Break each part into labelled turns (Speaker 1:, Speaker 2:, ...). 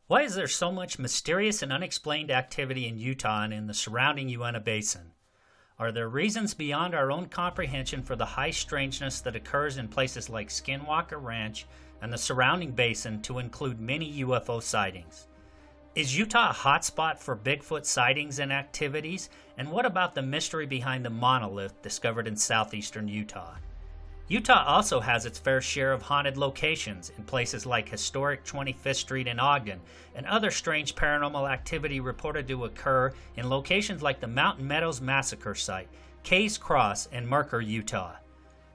Speaker 1: Why is there so much mysterious and unexplained activity in Utah and in the surrounding Uintah Basin? Are there reasons beyond our own comprehension for the high strangeness that occurs in places like Skinwalker Ranch and the surrounding basin to include many UFO sightings? Is Utah a hotspot for Bigfoot sightings and activities? And what about the mystery behind the Monolith discovered in southeastern Utah? Utah also has its fair share of haunted locations in places like historic 25th Street in Ogden and other strange paranormal activity reported to occur in locations like the Mountain Meadows Massacre site, Kaysville and Mercur, Utah.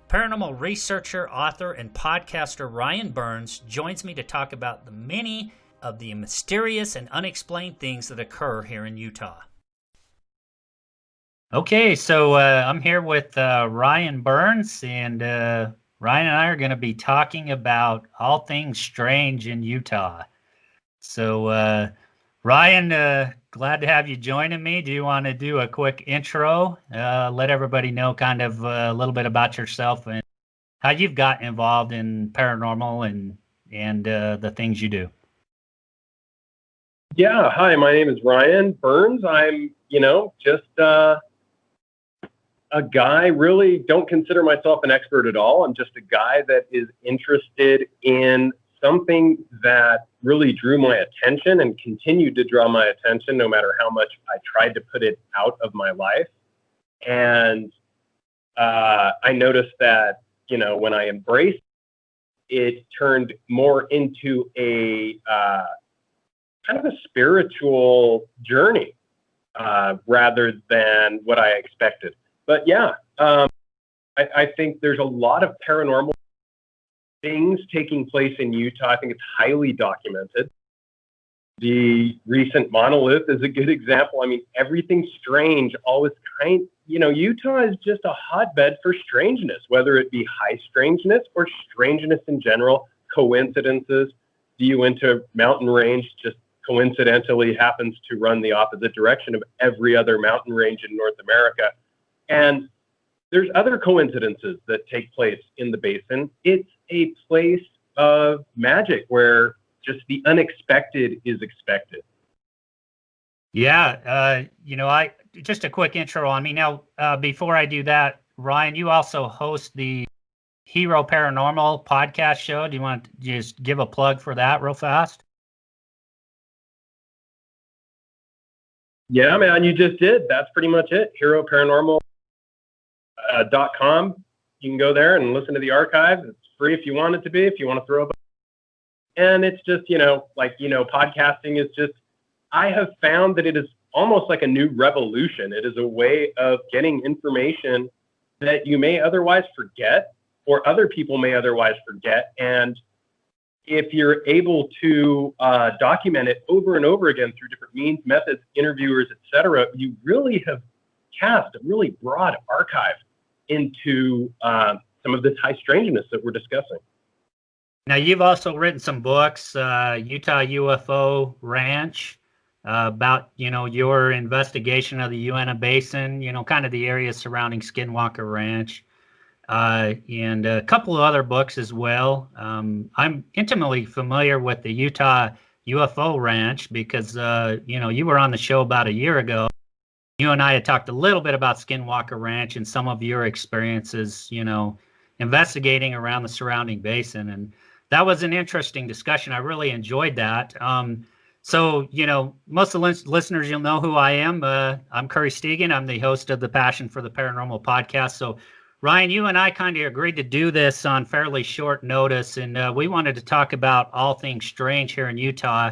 Speaker 1: Paranormal researcher, author, and podcaster Ryan Burns joins me to talk about the many of the mysterious and unexplained things that occur here in Utah. Okay, so I'm here with Ryan Burns, and Ryan and I are going to be talking about all things strange in Utah. So, Ryan, glad to have you joining me. Do you want to do a quick intro? Let everybody know kind of a little bit about yourself and how you've got involved in paranormal and the things you do.
Speaker 2: Yeah, hi, my name is Ryan Burns. I'm, just a guy, really don't consider myself an expert at all. I'm just a guy that is interested in something that really drew my attention and continued to draw my attention no matter how much I tried to put it out of my life. And I noticed that, when I embraced it, turned more into a kind of a spiritual journey rather than what I expected. But yeah, I think there's a lot of paranormal things taking place in Utah. I think it's highly documented. The recent Monolith is a good example. I mean, everything strange, always Utah is just a hotbed for strangeness, whether it be high strangeness or strangeness in general, coincidences. The Uintah mountain range just coincidentally happens to run the opposite direction of every other mountain range in North America. And there's other coincidences that take place in the basin. It's a place of magic where just the unexpected is expected.
Speaker 1: Yeah, I just a quick intro on me. Now, before I do that, Ryan, you also host the Hero Paranormal podcast show. Do you want to just give a plug for that real fast?
Speaker 2: Yeah, man, you just did. That's pretty much it. HeroParanormal.com. You can go there and listen to the archive. It's free if you want it to be, if you want to throw up. And it's just, podcasting is just, I have found that it is almost like a new revolution. It is a way of getting information that you may otherwise forget or other people may otherwise forget. And if you're able to document it over and over again through different means, methods, interviewers, etc., you really have cast a really broad archive into some of this high strangeness that we're discussing.
Speaker 1: Now, you've also written some books, Utah UFO Ranch, about, your investigation of the Uintah Basin, kind of the area surrounding Skinwalker Ranch, and a couple of other books as well. I'm intimately familiar with the Utah UFO Ranch because, you were on the show about a year ago. You and I had talked a little bit about Skinwalker Ranch and some of your experiences, investigating around the surrounding basin. And that was an interesting discussion. I really enjoyed that. So, most of the listeners, you'll know who I am. I'm Curry Stegan. I'm the host of the Passion for the Paranormal podcast. So, Ryan, you and I kind of agreed to do this on fairly short notice, and we wanted to talk about all things strange here in Utah.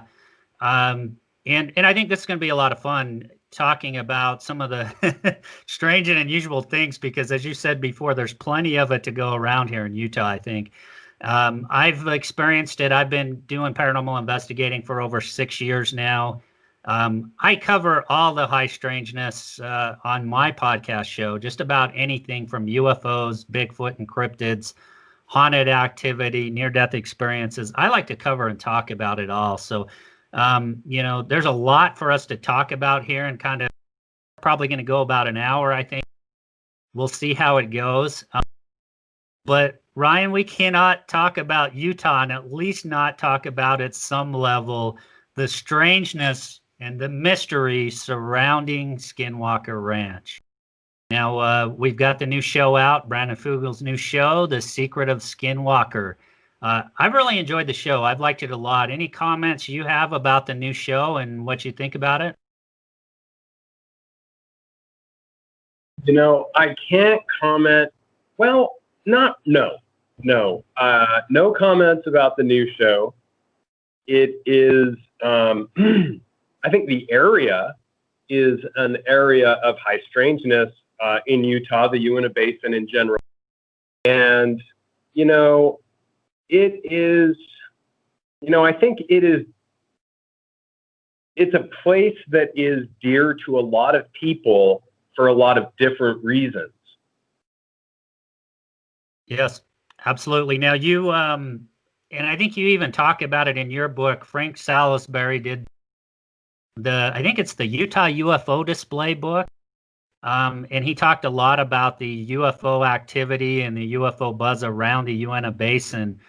Speaker 1: And I think this is going to be a lot of fun talking about some of the strange and unusual things because, as you said before, there's plenty of it to go around here in Utah, I think. I've experienced it. I've been doing paranormal investigating for over 6 years now. I cover all the high strangeness on my podcast show, just about anything from UFOs, Bigfoot and cryptids, haunted activity, near-death experiences. I like to cover and talk about it all. So, there's a lot for us to talk about here and kind of probably going to go about an hour, I think. We'll see how it goes. But Ryan, we cannot talk about Utah and at least not talk about at some level the strangeness and the mystery surrounding Skinwalker Ranch. Now, we've got the new show out, Brandon Fugel's new show, The Secret of Skinwalker. I've really enjoyed the show. I've liked it a lot. Any comments you have about the new show and what you think about it?
Speaker 2: I can't comment. Well, no comments about the new show. It is, I think the area is an area of high strangeness in Utah, the Uintah Basin in general. And, it is, I think it's a place that is dear to a lot of people for a lot of different reasons.
Speaker 1: Yes, absolutely. Now you, and I think you even talk about it in your book. Frank Salisbury did I think it's the Utah UFO Display book. And he talked a lot about the UFO activity and the UFO buzz around the Uintah Basin.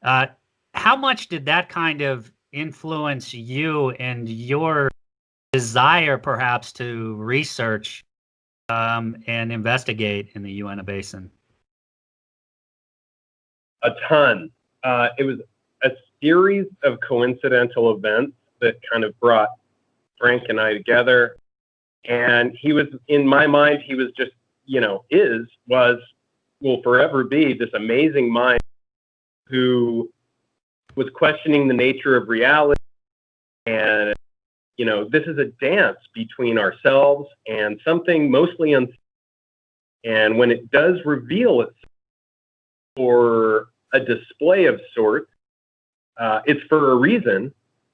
Speaker 1: How much did that kind of influence you and your desire perhaps to research and investigate in the Uintah Basin?
Speaker 2: A ton. It was a series of coincidental events that kind of brought Frank and I together. And he was, in my mind, he was just, will forever be this amazing mind who was questioning the nature of reality. And, this is a dance between ourselves and something mostly unseen. And when it does reveal itself for a display of sorts, it's for a reason,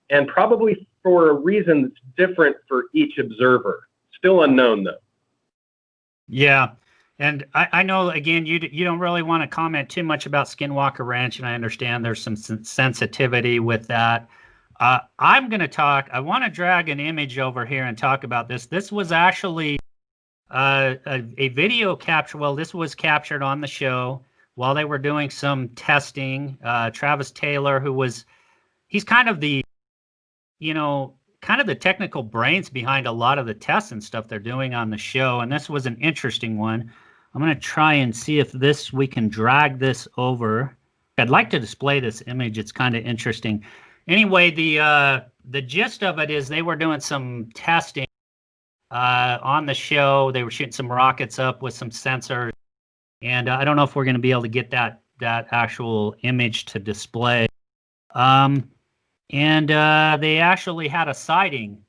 Speaker 2: and probably for a reason that's different for each observer. Still unknown, though.
Speaker 1: Yeah. And I know, again, you don't really want to comment too much about Skinwalker Ranch, and I understand there's some sensitivity with that. I'm going to talk. I want to drag an image over here and talk about this. This was actually a video capture. Well, this was captured on the show while they were doing some testing. Travis Taylor, he's kind of the, kind of the technical brains behind a lot of the tests and stuff they're doing on the show. And this was an interesting one. I'm going to try and see if we can drag this over. I'd like to display this image. It's kind of interesting. Anyway, the gist of it is they were doing some testing on the show. They were shooting some rockets up with some sensors. And I don't know if we're going to be able to get that actual image to display. And they actually had a sighting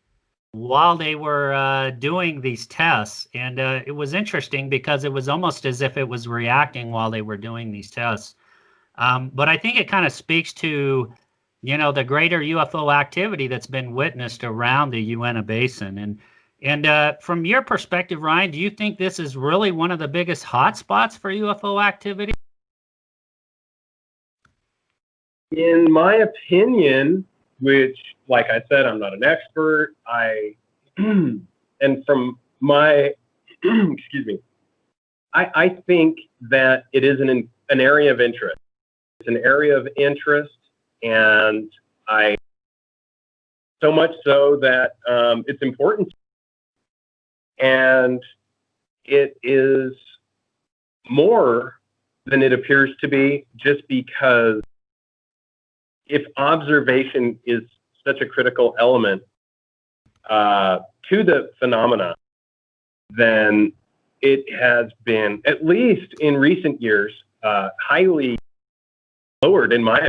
Speaker 1: while they were doing these tests. And it was interesting because it was almost as if it was reacting while they were doing these tests. But I think it kind of speaks to, the greater UFO activity that's been witnessed around the Uintah Basin. And from your perspective, Ryan, do you think this is really one of the biggest hotspots for UFO activity?
Speaker 2: In my opinion, which, like I said, I'm not an expert. And from my, excuse me, I think that it is an area of interest. It's an area of interest, and so much so that it's important. And it is more than it appears to be, just because if observation is such a critical element to the phenomena, then it has been, at least in recent years, highly lowered in my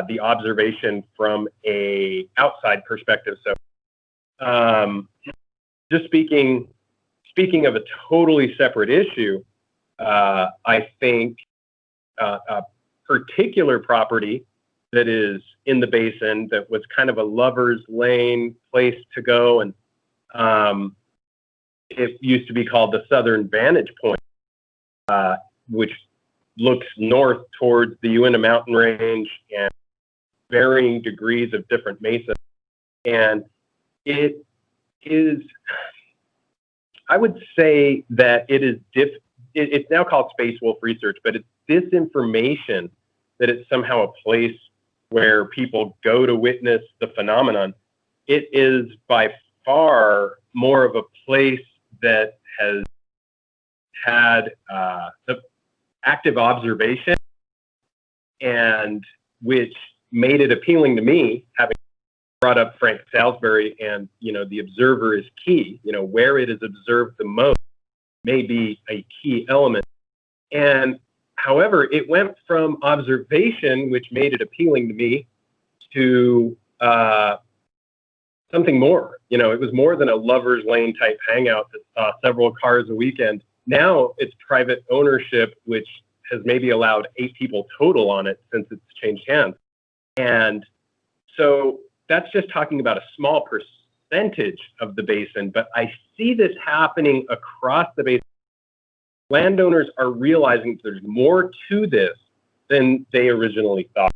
Speaker 2: the observation from a outside perspective. So just speaking of a totally separate issue, I think a particular property that is in the basin that was kind of a lover's lane place to go, and it used to be called the Southern Vantage Point, which looks north towards the Uintah Mountain Range and varying degrees of different mesas. And it is, I would say that it is it's now called Space Wolf Research, but it's disinformation that it's somehow a place where people go to witness the phenomenon. It is by far more of a place that has had the active observation, and which made it appealing to me, having brought up Frank Salisbury and, the observer is key, where it is observed the most may be a key element. And however, it went from observation, which made it appealing to me, to something more. It was more than a lover's lane type hangout that saw several cars a weekend. Now it's private ownership, which has maybe allowed 8 people total on it since it's changed hands. And so that's just talking about a small percentage of the basin, but I see this happening across the basin. Landowners are realizing there's more to this than they originally thought.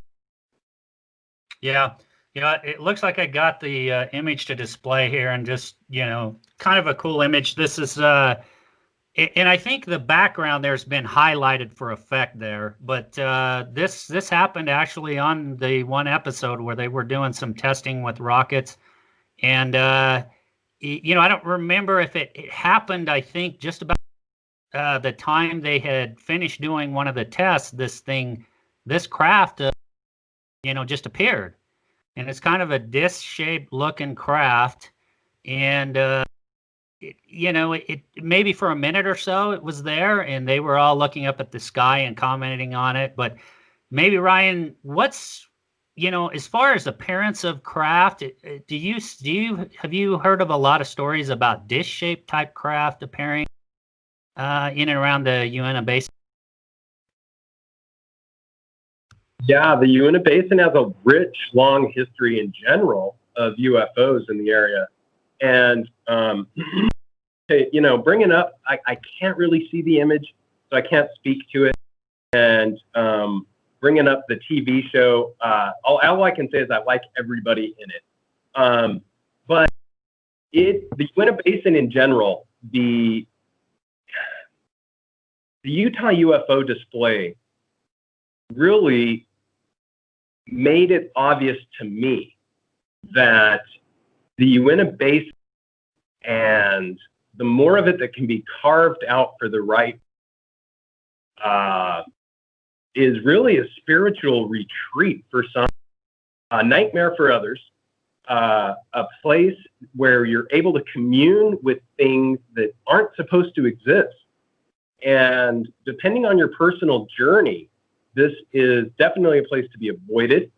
Speaker 1: Yeah. It looks like I got the image to display here, and just, kind of a cool image. This is, and I think the background there's been highlighted for effect there, but this happened actually on the one episode where they were doing some testing with rockets. And, I don't remember if it happened, I think, just about the time they had finished doing one of the tests. This craft, just appeared. And it's kind of a disc-shaped looking craft. And, it maybe for a minute or so it was there, and they were all looking up at the sky and commenting on it. But maybe, Ryan, what's, as far as appearance of craft, have you heard of a lot of stories about disc-shaped type craft appearing in and around the Uintah Basin?
Speaker 2: Yeah, the Uintah Basin has a rich, long history in general of UFOs in the area. And, bringing up, I can't really see the image, so I can't speak to it. And bringing up the TV show, all I can say is I like everybody in it. But the Uintah Basin in general, the Utah UFO Display really made it obvious to me that the Uintah Basin, and the more of it that can be carved out for the right, is really a spiritual retreat for some, a nightmare for others, a place where you're able to commune with things that aren't supposed to exist. And depending on your personal journey, this is definitely a place to be avoided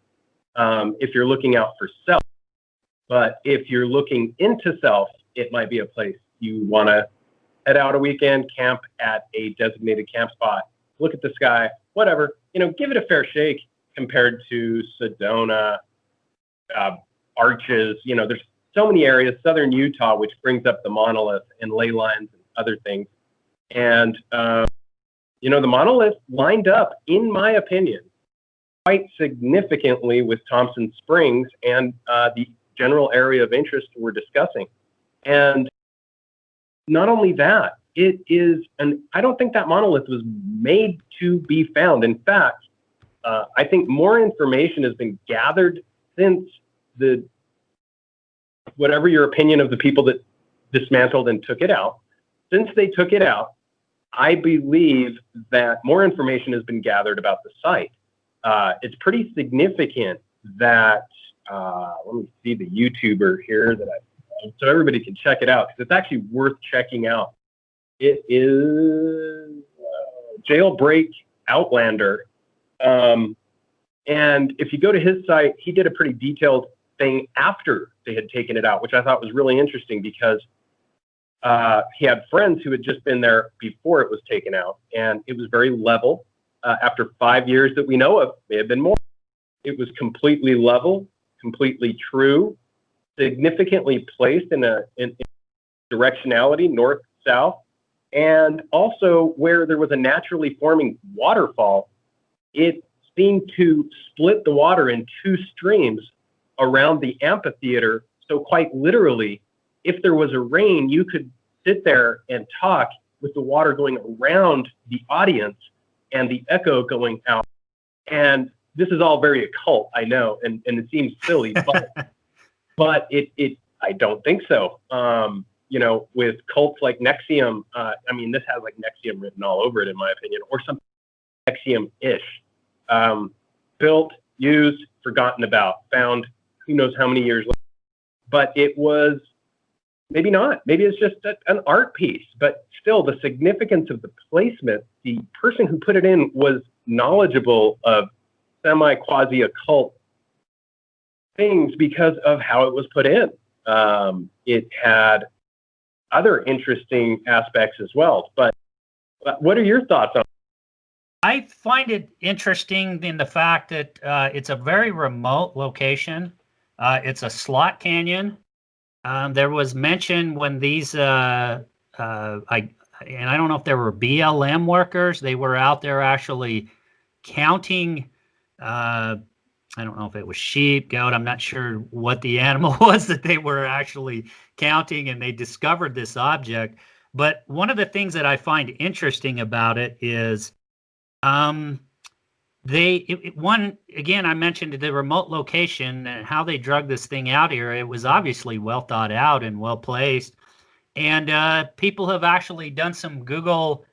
Speaker 2: if you're looking out for self. But if you're looking into self, it might be a place you want to head out a weekend, camp at a designated camp spot, look at the sky, whatever, give it a fair shake compared to Sedona, Arches. There's so many areas, southern Utah, which brings up the Monolith and ley lines and other things. And, the Monolith lined up, in my opinion, quite significantly with Thompson Springs and the general area of interest we're discussing. And not only that, it is, and I don't think that monolith was made to be found. In fact, I think more information has been gathered since whatever your opinion of the people that dismantled and took it out, since they took it out, I believe that more information has been gathered about the site. It's pretty significant that, let me see the YouTuber here so everybody can check it out, because it's actually worth checking out. It is Jailbreak Outlander. And if you go to his site, he did a pretty detailed thing after they had taken it out, which I thought was really interesting, because he had friends who had just been there before it was taken out, and it was very level. After 5 years that we know of, may have been more. It was completely level, completely true, significantly placed in directionality, north, south, and also where there was a naturally forming waterfall, it seemed to split the water in 2 streams around the amphitheater. So quite literally, if there was a rain, you could sit there and talk with the water going around the audience and the echo going out. And this is all very occult, I know, and it seems silly, but I don't think so. With cults like Nexium, this has like Nexium written all over it, in my opinion, or something Nexium-ish. Built, used, forgotten about, found who knows how many years later. But it was maybe not. Maybe it's just an art piece, but still the significance of the placement, the person who put it in was knowledgeable of semi-quasi-occult things because of how it was put in. It had other interesting aspects as well. But what are your thoughts on it?
Speaker 1: I find it interesting in the fact that it's a very remote location. It's a slot canyon. There was mention when these, and I don't know if there were BLM workers. They were out there actually counting. I don't know if it was sheep, goat. I'm not sure what the animal was that they were actually counting, and they discovered this object. But one of the things that I find interesting about it is, again, I mentioned the remote location and how they drug this thing out here. It was obviously well thought out and well placed. And people have actually done some Google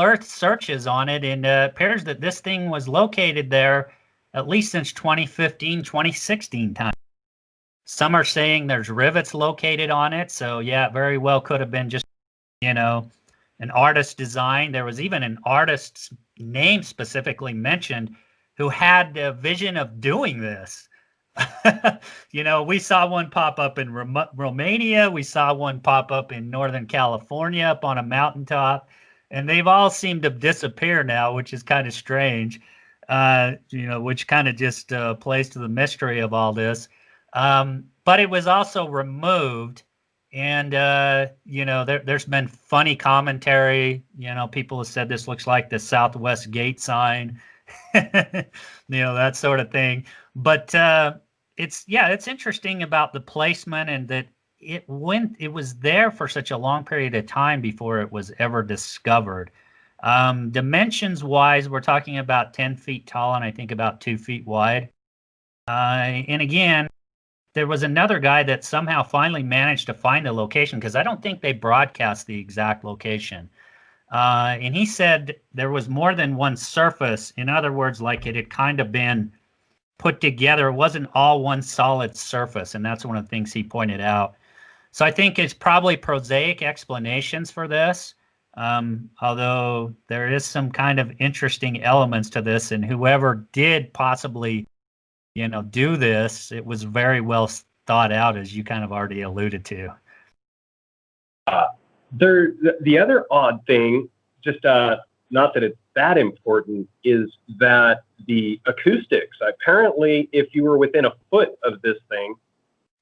Speaker 1: Earth searches on it, and it appears that this thing was located there at least since 2015, 2016 time. Some are saying there's rivets located on it. So yeah, it very well could have been just, an artist design. There was even an artist's name specifically mentioned who had a vision of doing this. We saw one pop up in Romania. We saw one pop up in Northern California up on a mountaintop, and they've all seemed to disappear now, which is kind of strange, which kind of just plays to the mystery of all this. But it was also removed. And, there's been funny commentary. People have said this looks like the Southwest Gate sign, that sort of thing. But it's interesting about the placement and that it was there for such a long period of time before it was ever discovered. Dimensions wise, we're talking about 10 feet tall and I think about 2 feet wide. And again, there was another guy that somehow finally managed to find the location, because I don't think they broadcast the exact location. And he said there was more than one surface. In other words, like it had kind of been put together. It wasn't all one solid surface. And that's one of the things he pointed out. So I think it's probably prosaic explanations for this. Although there is some kind of interesting elements to this, and whoever did possibly do this, it was very well thought out, as you kind of already alluded to.
Speaker 2: The other odd thing, just not that it's that important, is that the acoustics, apparently if you were within a foot of this thing,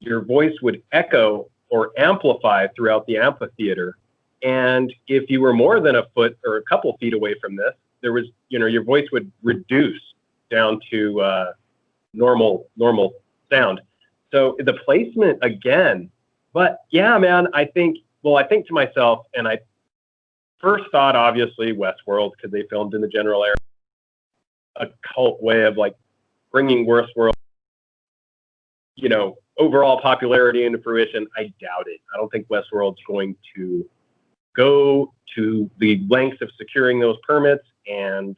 Speaker 2: your voice would echo or amplify throughout the amphitheater. And if you were more than a foot or a couple feet away from this, there was, your voice would reduce down to normal sound. So the placement again, but yeah, man, I think to myself, and I first thought obviously Westworld, because they filmed in the general area, a cult way of like bringing Westworld, overall popularity into fruition. I doubt it. I don't think Westworld's going to go to the lengths of securing those permits and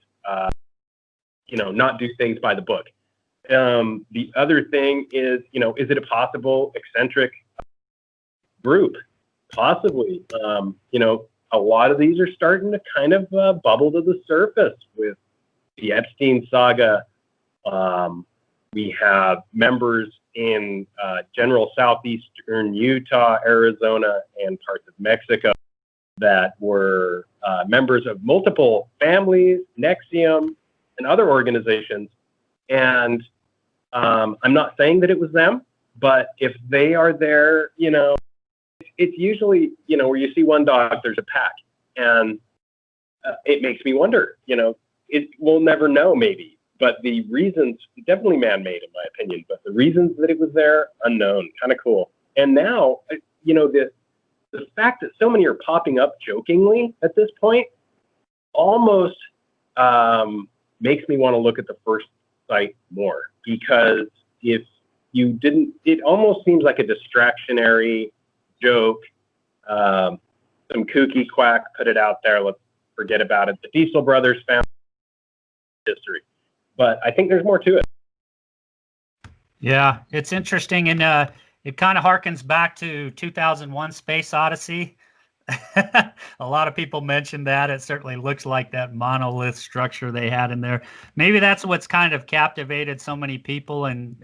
Speaker 2: not do things by the book. The other thing is, is it a possible eccentric group? Possibly. A lot of these are starting to kind of bubble to the surface with the Epstein saga. We have members in general Southeastern Utah, Arizona, and parts of Mexico that were members of multiple families, Nexium, and other organizations. And I'm not saying that it was them, but if they are there, it's usually, where you see one dog, there's a pack. And it makes me wonder, we'll never know maybe, but the reasons, definitely man-made in my opinion, but the reasons that it was there, unknown, kind of cool. And now, the fact that so many are popping up jokingly at this point almost makes me want to look at the first site more, because if you didn't, it almost seems like a distractionary joke. Some kooky quack put it out there. Let's forget about it. The Diesel brothers found history, but I think there's more to it.
Speaker 1: Yeah, it's interesting, and it kind of harkens back to 2001 Space Odyssey. A lot of people mentioned that. It certainly looks like that monolith structure they had in there. Maybe that's what's kind of captivated so many people and,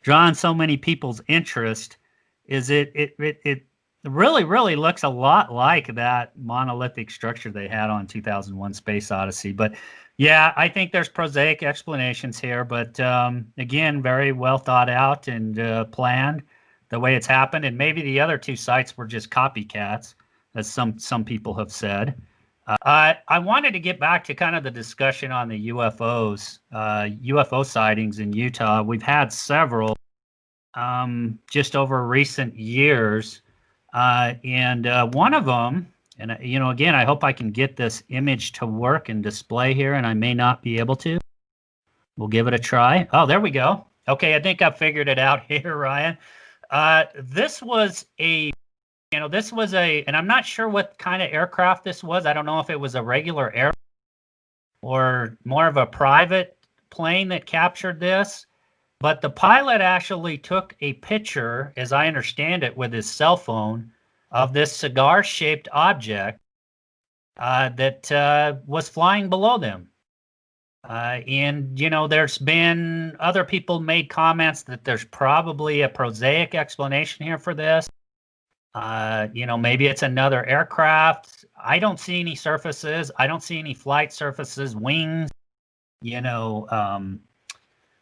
Speaker 1: drawn so many people's interest, is it really looks a lot like that monolithic structure they had on 2001 Space Odyssey. But yeah, I think there's prosaic explanations here, but again, very well thought out and planned the way it's happened. And maybe the other two sites were just copycats, as some people have said. I wanted to get back to kind of the discussion on the UFOs, UFO sightings in Utah. We've had several just over recent years. And one of them, and again, I hope I can get this image to work and display here, and I may not be able to. We'll give it a try. Oh, there we go. Okay, I think I figured it out here, Ryan. This was and I'm not sure what kind of aircraft this was. I don't know if it was a regular air or more of a private plane that captured this. But the pilot actually took a picture, as I understand it, with his cell phone of this cigar-shaped object that was flying below them. And there's been other people made comments that there's probably a prosaic explanation here for this. Maybe it's another aircraft. I don't see any surfaces. I don't see any flight surfaces, wings,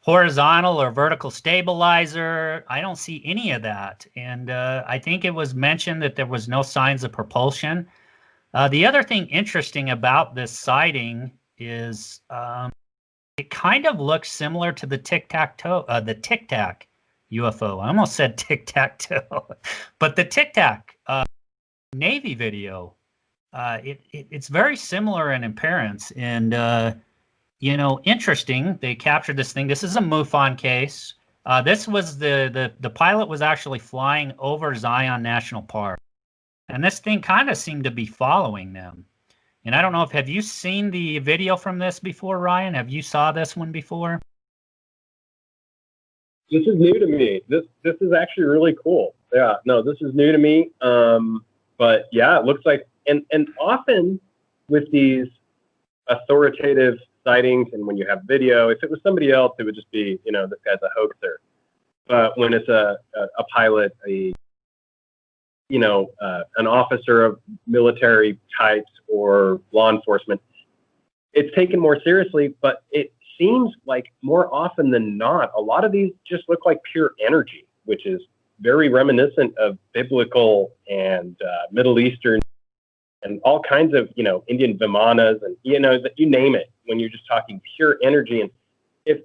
Speaker 1: horizontal or vertical stabilizer. I don't see any of that. And I think it was mentioned that there was no signs of propulsion. The other thing interesting about this sighting is it kind of looks similar to the Tic Tac UFO. I almost said Tic Tac Toe, but the Tic Tac Navy video. It's very similar in appearance, and interesting. They captured this thing. This is a MUFON case. This was the pilot was actually flying over Zion National Park, and this thing kind of seemed to be following them. And I don't know have you seen the video from this before, Ryan? Have you saw this one before?
Speaker 2: This is new to me. This is actually really cool. Yeah, no, this is new to me. But yeah, it looks like, and often with these authoritative sightings, and when you have video, if it was somebody else, it would just be, this guy's a hoaxer. But when it's a pilot, an officer of military types or law enforcement, it's taken more seriously. But it seems like more often than not, a lot of these just look like pure energy, which is very reminiscent of biblical and Middle Eastern and all kinds of, Indian Vimanas and, you name it, when you're just talking pure energy. And if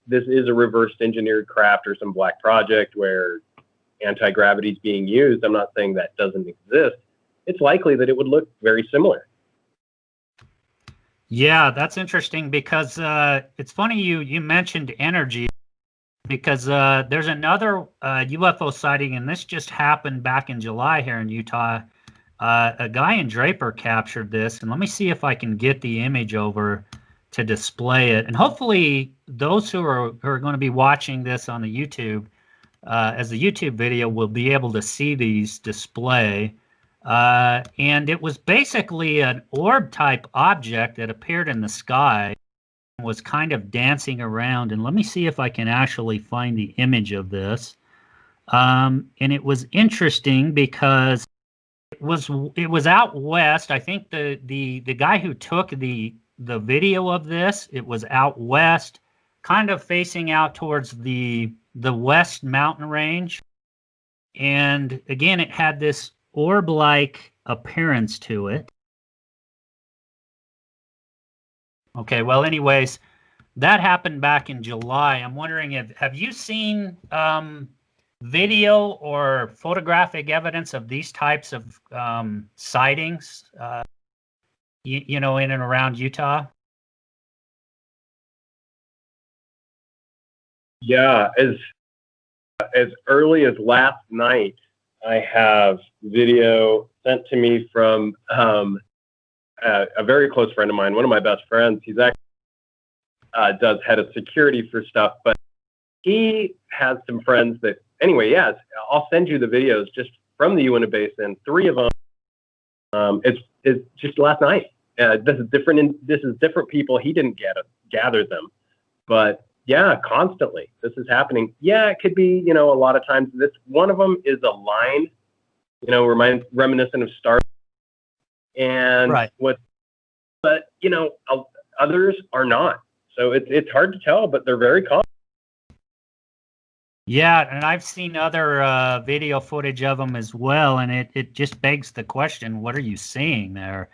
Speaker 2: this is a reverse engineered craft or some black project where anti-gravity is being used, I'm not saying that doesn't exist. It's likely that it would look very similar.
Speaker 1: Yeah, that's interesting because it's funny you mentioned energy, because there's another UFO sighting, and this just happened back in July here in Utah. A guy in Draper captured this, and let me see if I can get the image over to display it. And hopefully those who are going to be watching this on the YouTube, as the YouTube video, will be able to see these display. And it was basically an orb-type object that appeared in the sky and was kind of dancing around. And let me see if I can actually find the image of this. And it was interesting because it was out west. I think the guy who took the video of this, it was out west, kind of facing out towards the west mountain range. And again, it had this orb-like appearance to it. Okay, well, anyways, that happened back in July. I'm wondering have you seen video or photographic evidence of these types of sightings, in and around Utah?
Speaker 2: Yeah, as early as last night, I have video sent to me from a very close friend of mine, one of my best friends. He's actually does head of security for stuff, but he has some friends that, anyway, yes, I'll send you the videos just from the Uintah Basin, 3 of them. It's just last night. This is different. This is different people. He didn't gather them, but yeah, constantly this is happening. Yeah, it could be, a lot of times this one of them is a line, reminiscent of Star. And
Speaker 1: Right.
Speaker 2: but others are not. So it's hard to tell, but they're very common.
Speaker 1: Yeah, and I've seen other video footage of them as well, and it just begs the question: what are you seeing there?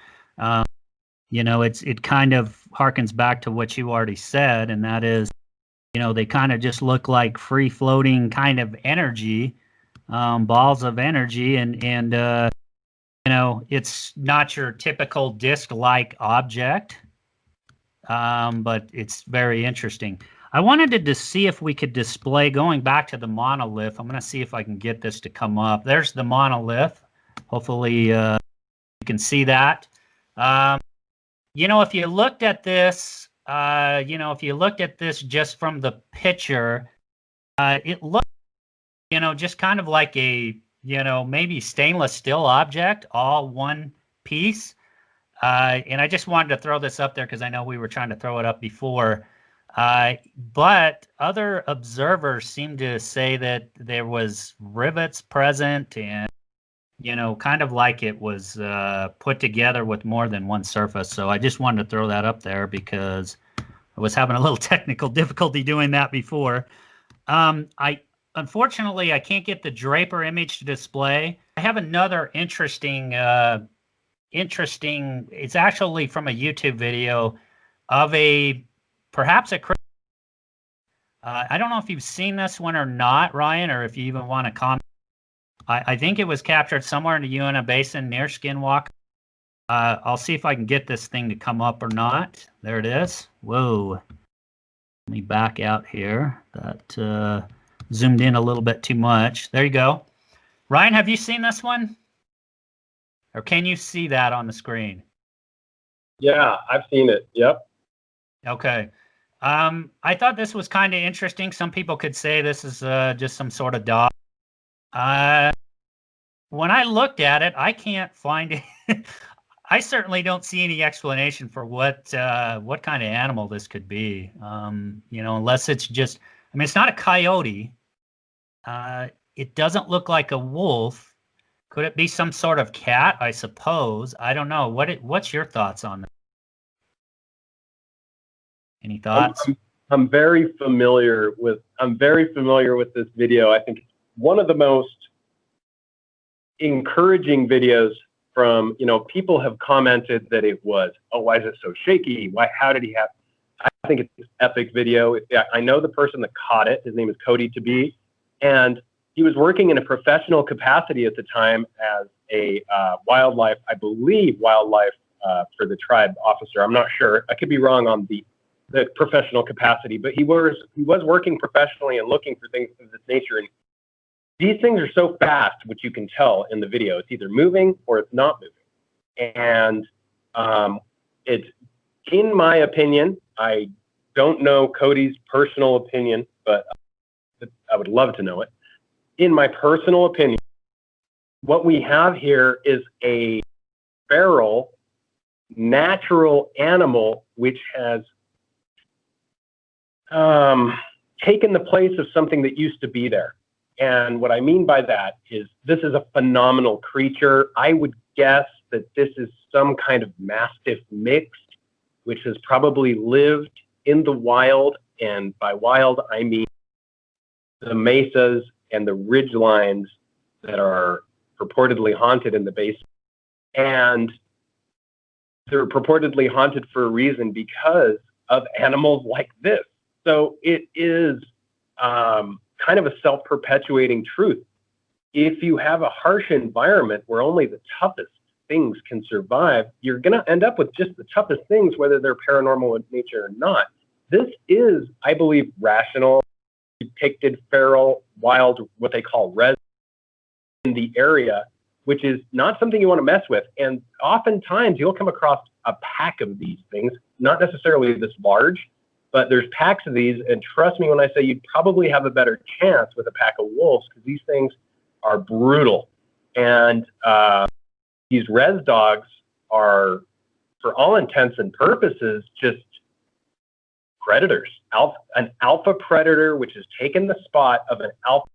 Speaker 1: It kind of harkens back to what you already said, and that is, they kind of just look like free floating kind of energy, balls of energy, and it's not your typical disc-like object, but it's very interesting. I wanted to see if we could display, going back to the monolith. I'm going to see if I can get this to come up. There's the monolith. Hopefully you can see that. If you looked at this, just from the picture, it looked, just kind of like a, maybe stainless steel object, all one piece. And I just wanted to throw this up there because I know we were trying to throw it up before. But other observers seem to say that there was rivets present and, kind of like it was put together with more than one surface. So I just wanted to throw that up there because I was having a little technical difficulty doing that before. Unfortunately, I can't get the Draper image to display. I have another interesting, it's actually from a YouTube video of perhaps a cryptid. I don't know if you've seen this one or not, Ryan, or if you even want to comment. I think it was captured somewhere in the Uintah Basin near Skinwalker. I'll see if I can get this thing to come up or not. There it is. Whoa. Let me back out here. That zoomed in a little bit too much. There you go. Ryan, have you seen this one? Or can you see that on the screen?
Speaker 2: Yeah, I've seen it. Yep.
Speaker 1: Okay. I thought this was kind of interesting. Some people could say this is just some sort of dog. When I looked at it, I can't find it. I certainly don't see any explanation for what kind of animal this could be. Unless it's just, it's not a coyote. It doesn't look like a wolf. Could it be some sort of cat? I suppose. I don't know. What's your thoughts on that? Any thoughts?
Speaker 2: I'm very familiar with this video. I think it's one of the most encouraging videos from, people have commented that it was, oh, why is it so shaky? How did he have? I think it's an epic video. I know the person that caught it. His name is Cody to be, and he was working in a professional capacity at the time as a wildlife for the tribe officer. I'm not sure. I could be wrong on the professional capacity, but he was working professionally and looking for things of this nature. And these things are so fast, which you can tell in the video. It's either moving or it's not moving. And it's, in my opinion, I don't know Cody's personal opinion, but I would love to know it. In my personal opinion, what we have here is a feral, natural animal which has taken the place of something that used to be there. And what I mean by that is this is a phenomenal creature. I would guess that this is some kind of mastiff mixed, which has probably lived in the wild. And by wild, I mean the mesas and the ridge lines that are purportedly haunted in the basin. And they're purportedly haunted for a reason because of animals like this. So it is kind of a self-perpetuating truth. If you have a harsh environment where only the toughest things can survive, you're going to end up with just the toughest things, whether they're paranormal in nature or not. This is, I believe, rational. depicted feral, wild, what they call res in the area, which is not something you want to mess with. And oftentimes you'll come across a pack of these things, not necessarily this large, but there's packs of these. And trust me when I say you'd probably have a better chance with a pack of wolves, because these things are brutal. And these res dogs are, for all intents and purposes, just predators. An alpha predator, which has taken the spot of an alpha.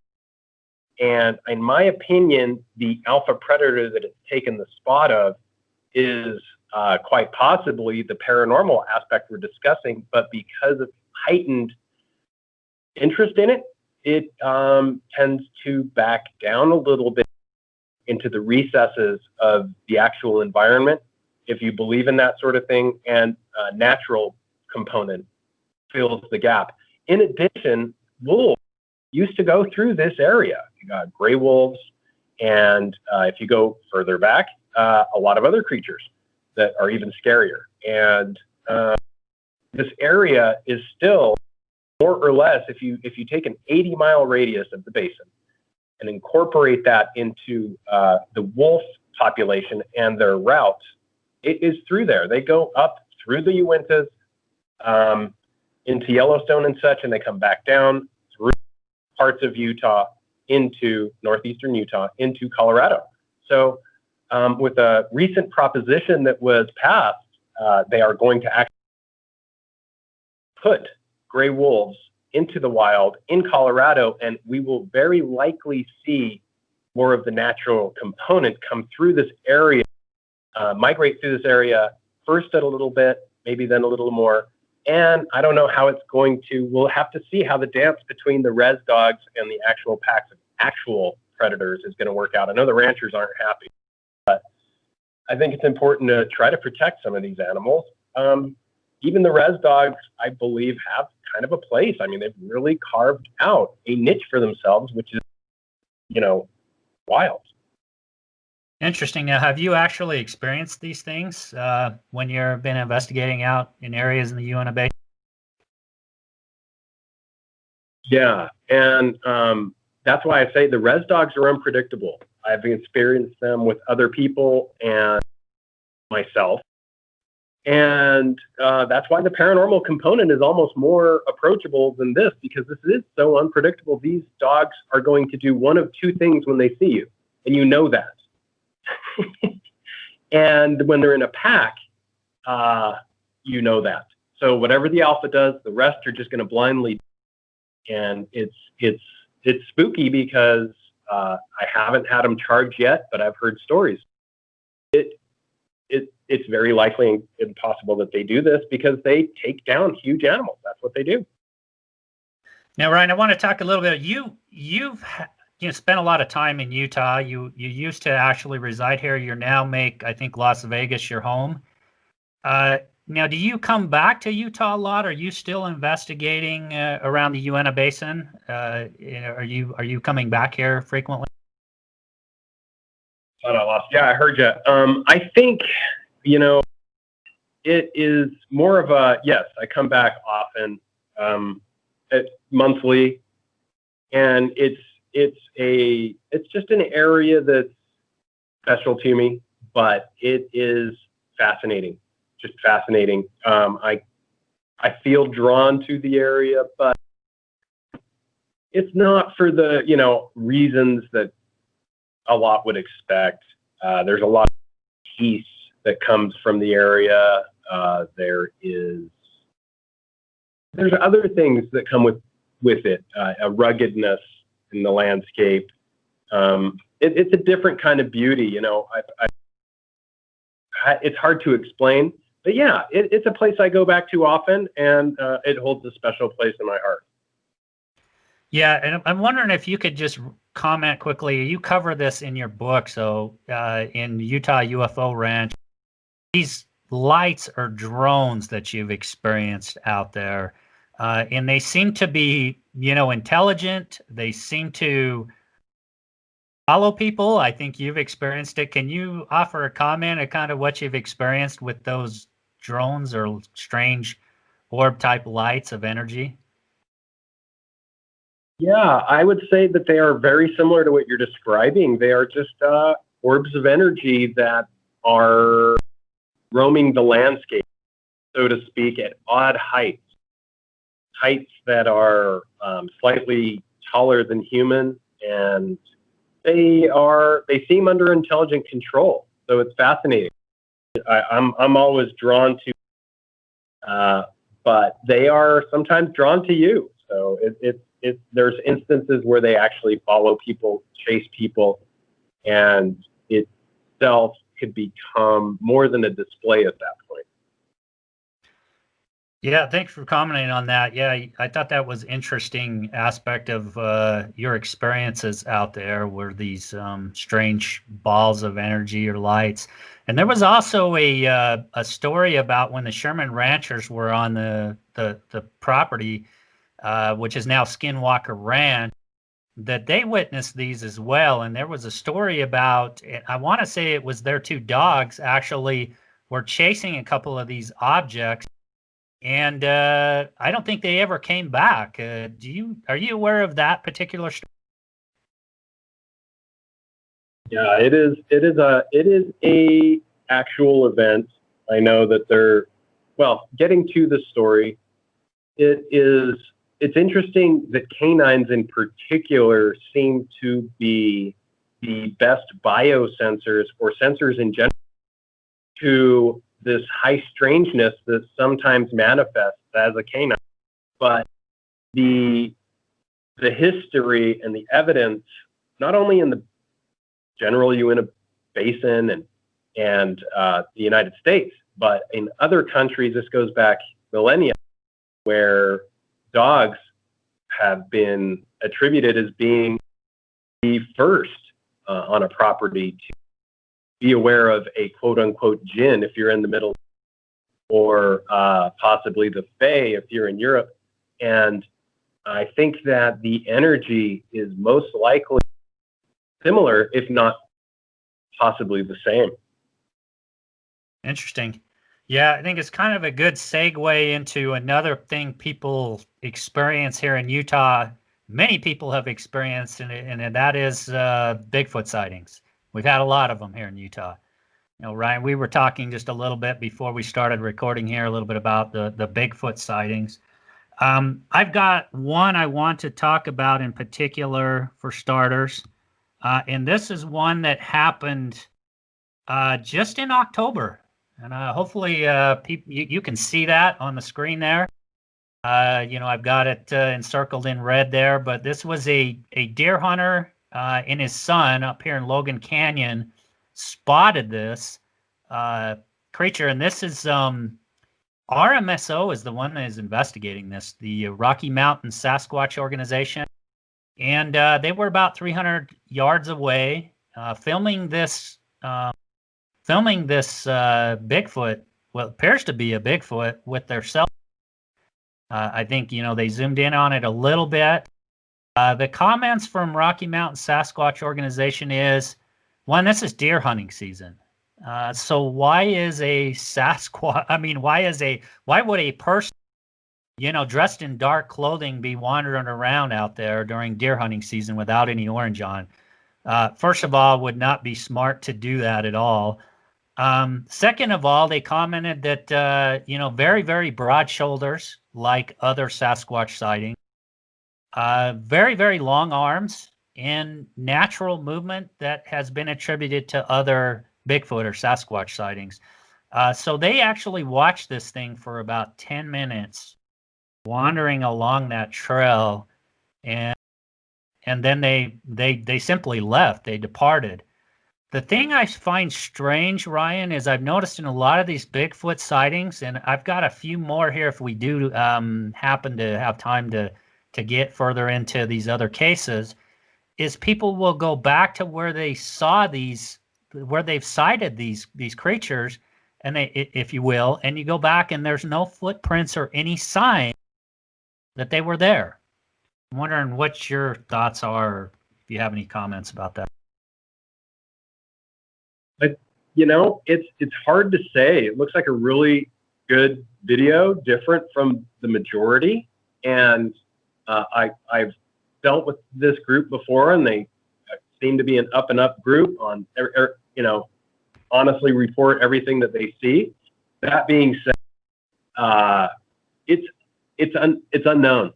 Speaker 2: And in my opinion, the alpha predator that it's taken the spot of is quite possibly the paranormal aspect we're discussing. But because of heightened interest in it, it tends to back down a little bit into the recesses of the actual environment, if you believe in that sort of thing, and a natural component fills the gap. In addition, wolves used to go through this area. You got gray wolves, and if you go further back, a lot of other creatures that are even scarier. And this area is still more or less, if you take an 80-mile radius of the basin and incorporate that into the wolf population and their routes, it is through there. They go up through the Uintahs, into Yellowstone and such, and they come back down through parts of Utah into northeastern Utah into Colorado. So with a recent proposition that was passed, they are going to actually put gray wolves into the wild in Colorado, and we will very likely see more of the natural component come through this area, migrate through this area, first at a little bit, maybe then a little more. And I don't know how it's going to, we'll have to see how the dance between the res dogs and the actual packs of actual predators is going to work out. I know the ranchers aren't happy, but I think it's important to try to protect some of these animals. Even the res dogs, I believe, have kind of a place. I mean, they've really carved out a niche for themselves, which is, wild.
Speaker 1: Interesting. Now, have you actually experienced these things when you've been investigating out in areas in the Uintah Basin?
Speaker 2: Yeah, and that's why I say the res dogs are unpredictable. I've experienced them with other people and myself. And that's why the paranormal component is almost more approachable than this, because this is so unpredictable. These dogs are going to do one of two things when they see you, and you know that. And when they're in a pack, you know that. So whatever the alpha does, the rest are just going to blindly. And it's spooky because I haven't had them charged yet, but I've heard stories. It's very likely impossible that they do this because they take down huge animals. That's what they do.
Speaker 1: Now, Ryan, I want to talk a little bit. You've spent a lot of time in Utah. You used to actually reside here. You now make, I think, Las Vegas your home. Now, do you come back to Utah a lot? Are you still investigating around the Uintah Basin? Are you coming back here frequently?
Speaker 2: Yeah, I heard you. I think, it is more of a, yes, I come back often, monthly, and it's just an area that's special to me, but it is fascinating, just fascinating. I feel drawn to the area, but it's not for the, reasons that a lot would expect. There's a lot of peace that comes from the area. There's other things that come with it, a ruggedness in the landscape. It's a different kind of beauty, it's hard to explain, but yeah, it's a place I go back to often, and it holds a special place in my heart.
Speaker 1: Yeah, and I'm wondering if you could just comment quickly. You cover this in your book. So in Utah UFO Ranch, these lights or drones that you've experienced out there, and they seem to be, intelligent. They seem to follow people. I think you've experienced it. Can you offer a comment on kind of what you've experienced with those drones or strange orb type lights of energy?
Speaker 2: Yeah, I would say that they are very similar to what you're describing. They are just orbs of energy that are roaming the landscape, so to speak, at odd heights, heights that are slightly taller than human, and they seem under intelligent control. So it's fascinating. I'm always drawn to, but they are sometimes drawn to you. So there's instances where they actually follow people, chase people, and itself could become more than a display at that point.
Speaker 1: Yeah, thanks for commenting on that. Yeah, I thought that was interesting aspect of your experiences out there, were these strange balls of energy or lights. And there was also a story about when the Sherman Ranchers were on the property, which is now Skinwalker Ranch, that they witnessed these as well. And there was a story about, I want to say it was their two dogs actually were chasing a couple of these objects, and I don't think they ever came back. Are you aware of that particular story?
Speaker 2: Yeah, it is a actual event. I know that getting to the story, it's interesting that canines in particular seem to be the best biosensors, or sensors in general, to this high strangeness that sometimes manifests as a canine. But the history and the evidence, not only in the general Uintah Basin and the United States, but in other countries, this goes back millennia, where dogs have been attributed as being the first on a property to be aware of a quote-unquote jinn if you're in the middle, or possibly the fae if you're in Europe. And I think that the energy is most likely similar, if not possibly the same.
Speaker 1: Interesting. Yeah, I think it's kind of a good segue into another thing people experience here in Utah. Many people have experienced, and that is Bigfoot sightings. We've had a lot of them here in Utah. You know, Ryan, we were talking just a little bit before we started recording here, a little bit about the Bigfoot sightings. I've got one I want to talk about in particular for starters, and this is one that happened just in October. And hopefully you can see that on the screen there. I've got it encircled in red there, but this was a deer hunter and his son up here in Logan Canyon spotted this creature. And this is RMSO is the one that is investigating this, the Rocky Mountain Sasquatch Organization. And they were about 300 yards away filming this Bigfoot, what appears to be a Bigfoot, with their cell. I think, they zoomed in on it a little bit. The comments from Rocky Mountain Sasquatch Organization is, one, this is deer hunting season. So why is a Sasquatch, why would a person, dressed in dark clothing be wandering around out there during deer hunting season without any orange on? First of all, would not be smart to do that at all. Second of all, they commented that, very, very broad shoulders, like other Sasquatch sightings, very, very long arms, and natural movement that has been attributed to other Bigfoot or Sasquatch sightings. So they actually watched this thing for about 10 minutes, wandering along that trail, and then they simply left. They departed. The thing I find strange, Ryan, is I've noticed in a lot of these Bigfoot sightings, and I've got a few more here if we do happen to have time to get further into these other cases, is people will go back to where they saw these, where they've sighted these creatures, and if you will, and you go back and there's no footprints or any sign that they were there. I'm wondering what your thoughts are, or if you have any comments about that.
Speaker 2: It's hard to say. It looks like a really good video, different from the majority. And I've dealt with this group before, and they seem to be an up and up group on, honestly report everything that they see. That being said, it's unknown.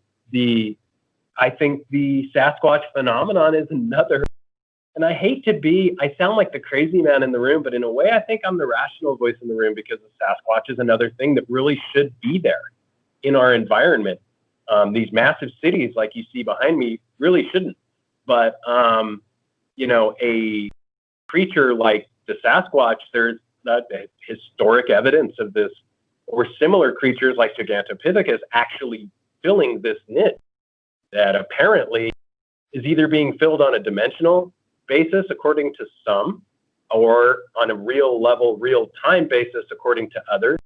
Speaker 2: I think the Sasquatch phenomenon is another, and I sound like the crazy man in the room, but in a way, I think I'm the rational voice in the room, because the Sasquatch is another thing that really should be there in our environment. These massive cities, like you see behind me, really shouldn't. But, a creature like the Sasquatch, there's historic evidence of this, or similar creatures like Gigantopithecus actually filling this niche that apparently is either being filled on a dimensional basis, according to some, or on a real level, real time basis, according to others,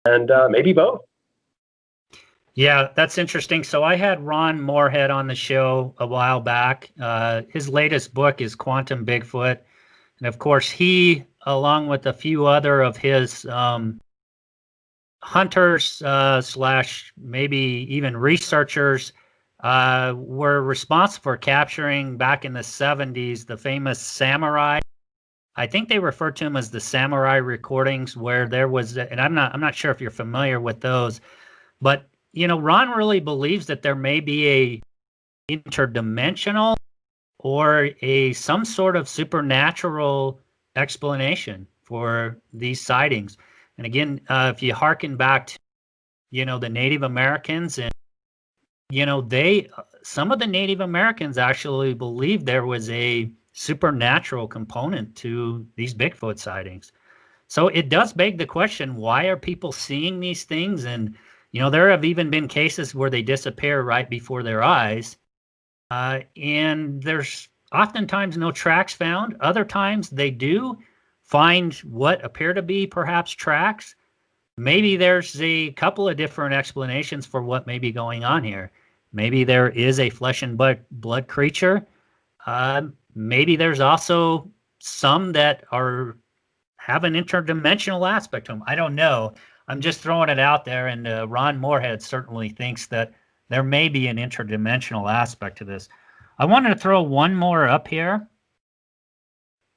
Speaker 2: and maybe both.
Speaker 1: Yeah, that's interesting. So I had Ronmoorhead on the show a while back. His latest book is Quantum Bigfoot. And of course, he, along with a few other of his hunters slash maybe even researchers, were responsible for capturing back in the 70s the famous samurai. I think they refer to them as the samurai recordings, where there was, and I'm not sure if you're familiar with those, but Ron really believes that there may be a interdimensional or some sort of supernatural explanation for these sightings. And again, if you hearken back to, the Native Americans, and, some of the Native Americans actually believed there was a supernatural component to these Bigfoot sightings. So it does beg the question, why are people seeing these things? And, there have even been cases where they disappear right before their eyes. And there's oftentimes no tracks found. Other times they do find what appear to be perhaps tracks. Maybe there's a couple of different explanations for what may be going on here. Maybe there is a flesh and blood creature. Maybe there's also some that have an interdimensional aspect to them. I don't know. I'm just throwing it out there, and Ronmoorhead certainly thinks that there may be an interdimensional aspect to this. I wanted to throw one more up here.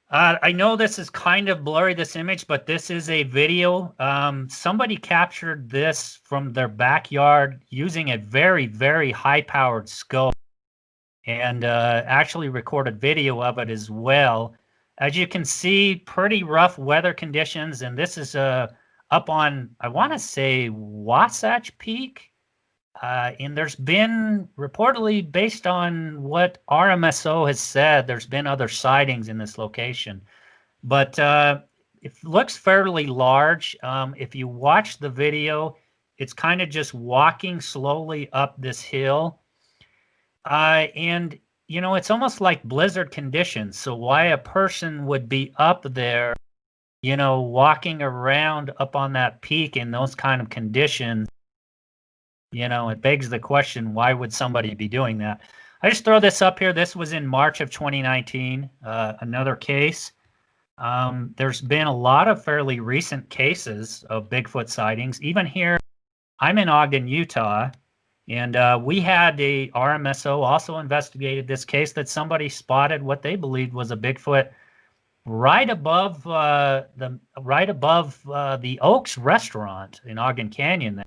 Speaker 1: I know this is kind of blurry, this image, but this is a video. Somebody captured this from their backyard using a very, very high-powered scope, and actually recorded video of it as well. As you can see, pretty rough weather conditions, and this is up on, I want to say, Wasatch Peak. And there's been, reportedly, based on what RMSO has said, there's been other sightings in this location. But it looks fairly large. If you watch the video, it's kind of just walking slowly up this hill. And, it's almost like blizzard conditions. So why a person would be up there, walking around up on that peak in those kind of conditions, it begs the question, why would somebody be doing that? I just throw this up here. This was in March of 2019, another case. There's been a lot of fairly recent cases of Bigfoot sightings. Even here, I'm in Ogden, Utah, and we had a RMSO also investigated this case that somebody spotted what they believed was a Bigfoot right above the Oaks restaurant in Ogden Canyon,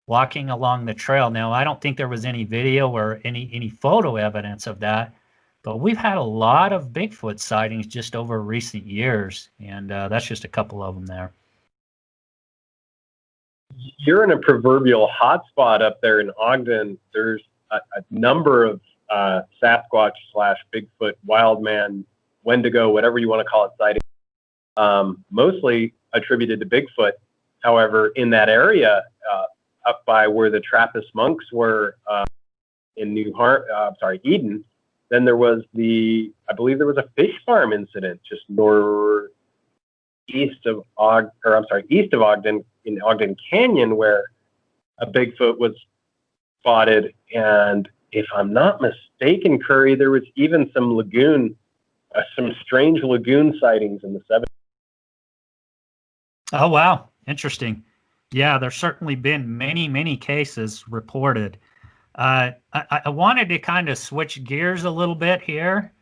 Speaker 1: walking along the trail. Now, I don't think there was any video or any photo evidence of that, but we've had a lot of Bigfoot sightings just over recent years, and that's just a couple of them there.
Speaker 2: You're in a proverbial hotspot up there in Ogden. There's a number of Sasquatch / Bigfoot, wildman, Wendigo, whatever you want to call it, sightings, mostly attributed to Bigfoot. However, in that area, up by where the Trappist monks were in Eden, then there was I believe there was a fish farm incident just east of Ogden, in Ogden Canyon, where a Bigfoot was spotted. And if I'm not mistaken, Curry, there was even some strange lagoon sightings in the 70s.
Speaker 1: Oh, wow. Interesting. Yeah, there's certainly been many, many cases reported. I wanted to kind of switch gears a little bit here.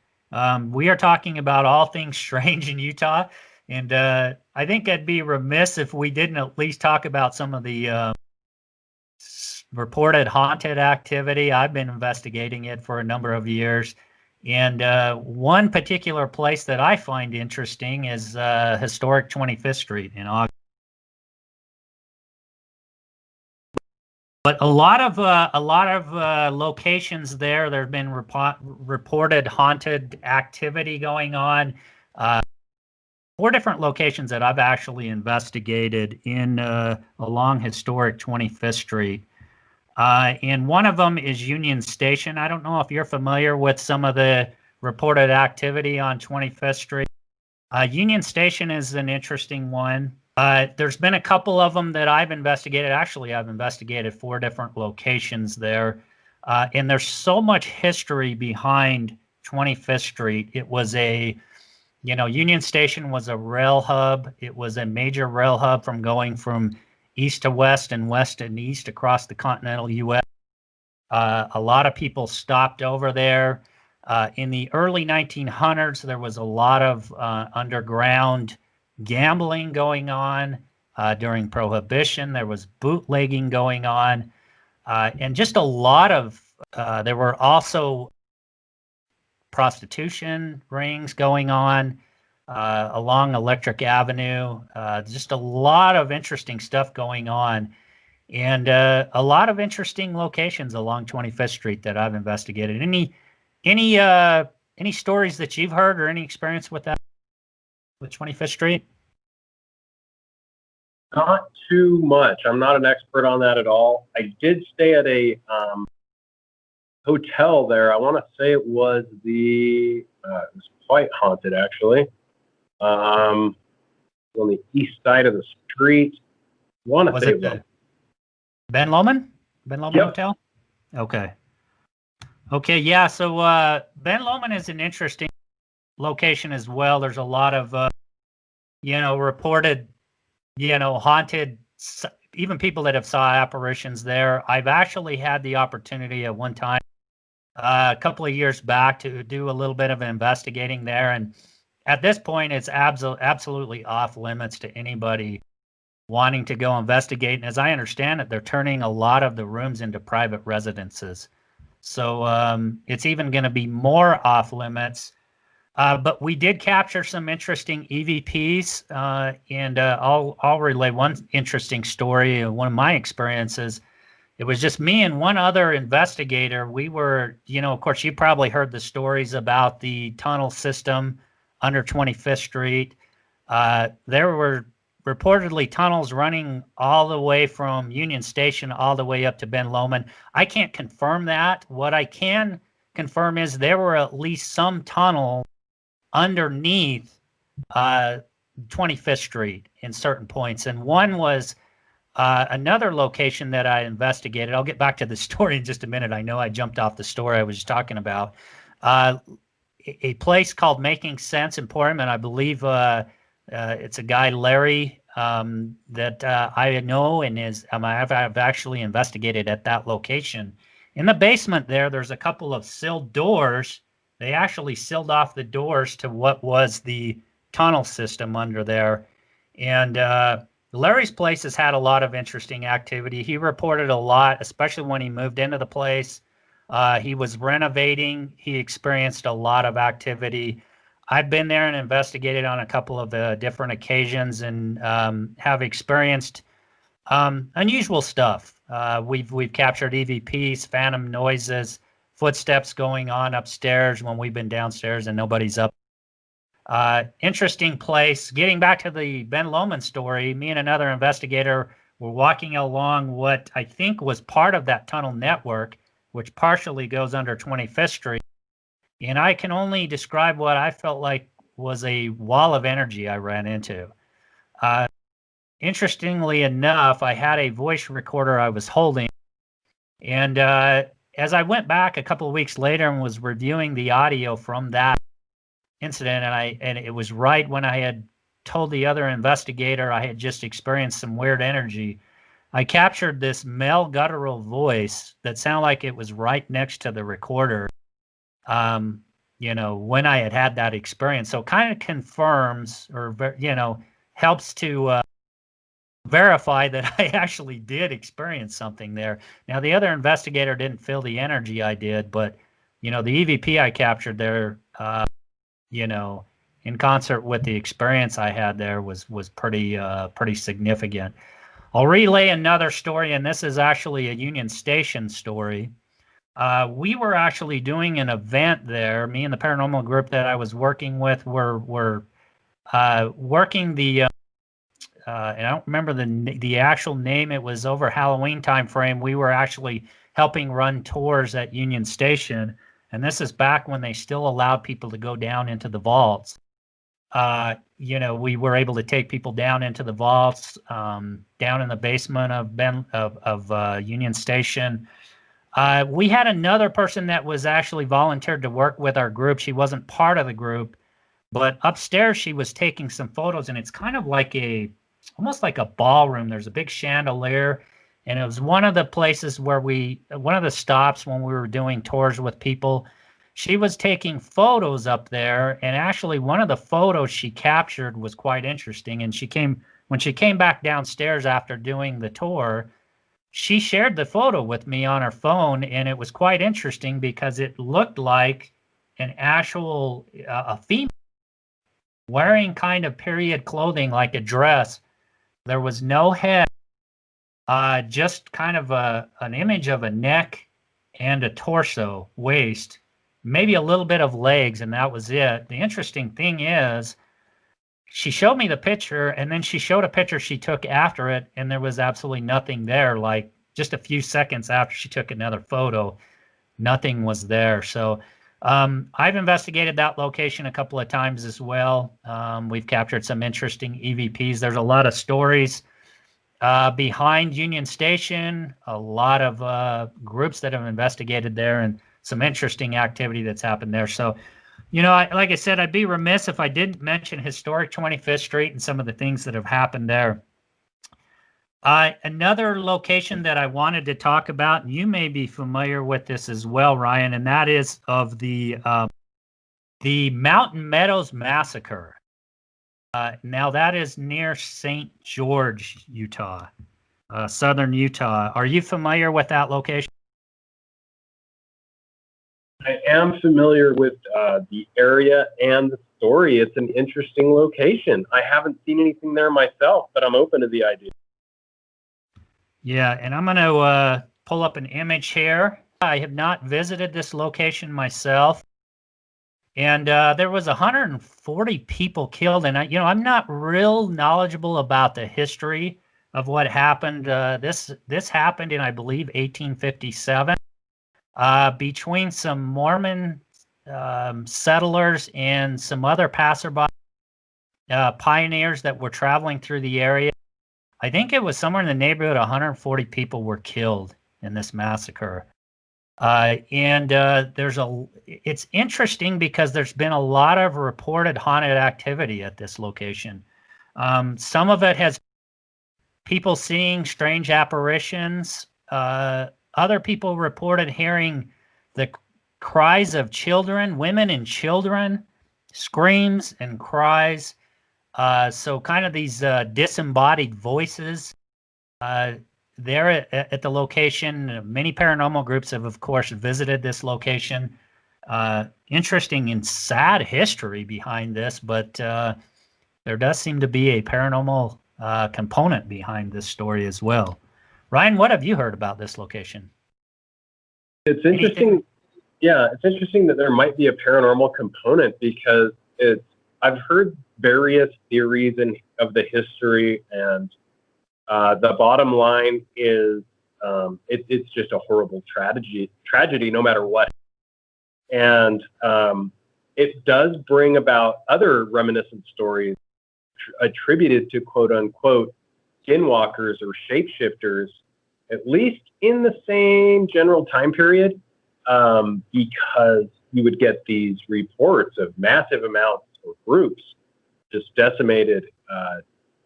Speaker 1: We are talking about all things strange in Utah, and I think I'd be remiss if we didn't at least talk about some of the reported haunted activity. I've been investigating it for a number of years. And one particular place that I find interesting is historic 25th Street in Ogden. But a lot of locations there, there have been reported haunted activity going on. Four different locations that I've actually investigated in along historic 25th Street. And one of them is Union Station. I don't know if you're familiar with some of the reported activity on 25th Street. Union Station is an interesting one. There's been a couple of them that I've investigated. Actually, I've investigated 4 different locations there. And there's so much history behind 25th Street. It was Union Station was a rail hub. It was a major rail hub from east to west and west and east across the continental U.S. A lot of people stopped over there. In the early 1900s, there was a lot of underground gambling going on. During Prohibition, there was bootlegging going on. And just a lot of, there were also prostitution rings going on along Electric Avenue. Just a lot of interesting stuff going on. And a lot of interesting locations along 25th Street that I've investigated. Any stories that you've heard or any experience with that, with 25th Street?
Speaker 2: Not too much. I'm not an expert on that at all. I did stay at a hotel there. I want to say it was it was quite haunted actually. On the east side of the street. I want to say it was
Speaker 1: Ben Lomond? Ben Lomond
Speaker 2: Yep.
Speaker 1: Hotel? Okay. Okay, yeah. So Ben Lomond is an interesting location as well. There's a lot of, reported, haunted, even people that have saw apparitions there. I've actually had the opportunity at one time, a couple of years back, to do a little bit of investigating there. And at this point, it's absolutely off limits to anybody wanting to go investigate. And as I understand it, they're turning a lot of the rooms into private residences. So it's even going to be more off limits. But we did capture some interesting EVPs, and I'll relay one interesting story. One of my experiences, it was just me and one other investigator. We were, of course, you probably heard the stories about the tunnel system under 25th Street. There were reportedly tunnels running all the way from Union Station all the way up to Ben Lomond. I can't confirm that. What I can confirm is there were at least some tunnel underneath 25th Street in certain points. And one was another location that I investigated. I'll get back to the story in just a minute. I know I jumped off the story I was just talking about. A place called Making Sense Emporium, and I believe it's a guy, Larry, that I know and I've actually investigated at that location. In the basement there's a couple of sealed doors. They actually sealed off the doors to what was the tunnel system under there. And Larry's place has had a lot of interesting activity. He reported a lot, especially when he moved into the place. He was renovating. He experienced a lot of activity. I've been there and investigated on a couple of different occasions and have experienced unusual stuff. We've captured EVPs, phantom noises, footsteps going on upstairs when we've been downstairs and nobody's up. Interesting place. Getting back to the Ben Lomond story, me and another investigator were walking along what I think was part of that tunnel network, which partially goes under 25th Street. And I can only describe what I felt like was a wall of energy I ran into. Interestingly enough, I had a voice recorder I was holding. And as I went back a couple of weeks later and was reviewing the audio from that incident, and it was right when I had told the other investigator I had just experienced some weird energy, I captured this male guttural voice that sounded like it was right next to the recorder, when I had that experience. So it kind of confirms or, helps to verify that I actually did experience something there. Now, the other investigator didn't feel the energy I did, but, the EVP I captured there, in concert with the experience I had there was pretty significant. I'll relay another story, and this is actually a Union Station story. We were actually doing an event there. Me and the paranormal group that I was working with were working the, and I don't remember the actual name. It was over Halloween time frame. We were actually helping run tours at Union Station, and this is back when they still allowed people to go down into the vaults. We were able to take people down into the vaults, down in the basement of Union Station. We had another person that was actually volunteered to work with our group. She wasn't part of the group, but upstairs she was taking some photos, and it's kind of like almost like a ballroom. There's a big chandelier, and it was one of the places where one of the stops when we were doing tours with people. She was taking photos up there, and actually one of the photos she captured was quite interesting. And when she came back downstairs after doing the tour, she shared the photo with me on her phone, and it was quite interesting because it looked like an actual a female wearing kind of period clothing like a dress. There was no head, just kind of an image of a neck and a torso, waist, maybe a little bit of legs, and that was it. The interesting thing is she showed me the picture, and then she showed a picture she took after it, and there was absolutely nothing there. Like just a few seconds after she took another photo, nothing was there. So I've investigated that location a couple of times as well. We've captured some interesting EVPs. There's a lot of stories behind Union Station, a lot of groups that have investigated there, and some interesting activity that's happened there. So, like I said, I'd be remiss if I didn't mention historic 25th Street and some of the things that have happened there. Another location that I wanted to talk about, and you may be familiar with this as well, Ryan, and that is of the Mountain Meadows Massacre. Now that is near St. George, Utah, southern Utah. Are you familiar with that location?
Speaker 2: I am familiar with the area and the story. It's an interesting location. I haven't seen anything there myself, but I'm open to the idea.
Speaker 1: Yeah, and I'm going to pull up an image here. I have not visited this location myself, and there was 140 people killed. And I'm not real knowledgeable about the history of what happened. This happened in, I believe, 1857. Between some Mormon settlers and some other passerby pioneers that were traveling through the area. I think it was somewhere in the neighborhood of 140 people were killed in this massacre. It's interesting because there's been a lot of reported haunted activity at this location. Some of it has people seeing strange apparitions. Other people reported hearing the cries of children, women and children, screams and cries. So kind of these disembodied voices. There at the location, many paranormal groups have, of course, visited this location. Interesting and sad history behind this, but there does seem to be a paranormal component behind this story as well. Ryan, what have you heard about this location?
Speaker 2: It's interesting. Yeah, it's interesting that there might be a paranormal component because I've heard various theories of the history, and the bottom line is it's just a horrible tragedy no matter what. And it does bring about other reminiscent stories attributed to quote unquote skinwalkers or shapeshifters, at least in the same general time period, because you would get these reports of massive amounts of groups just decimated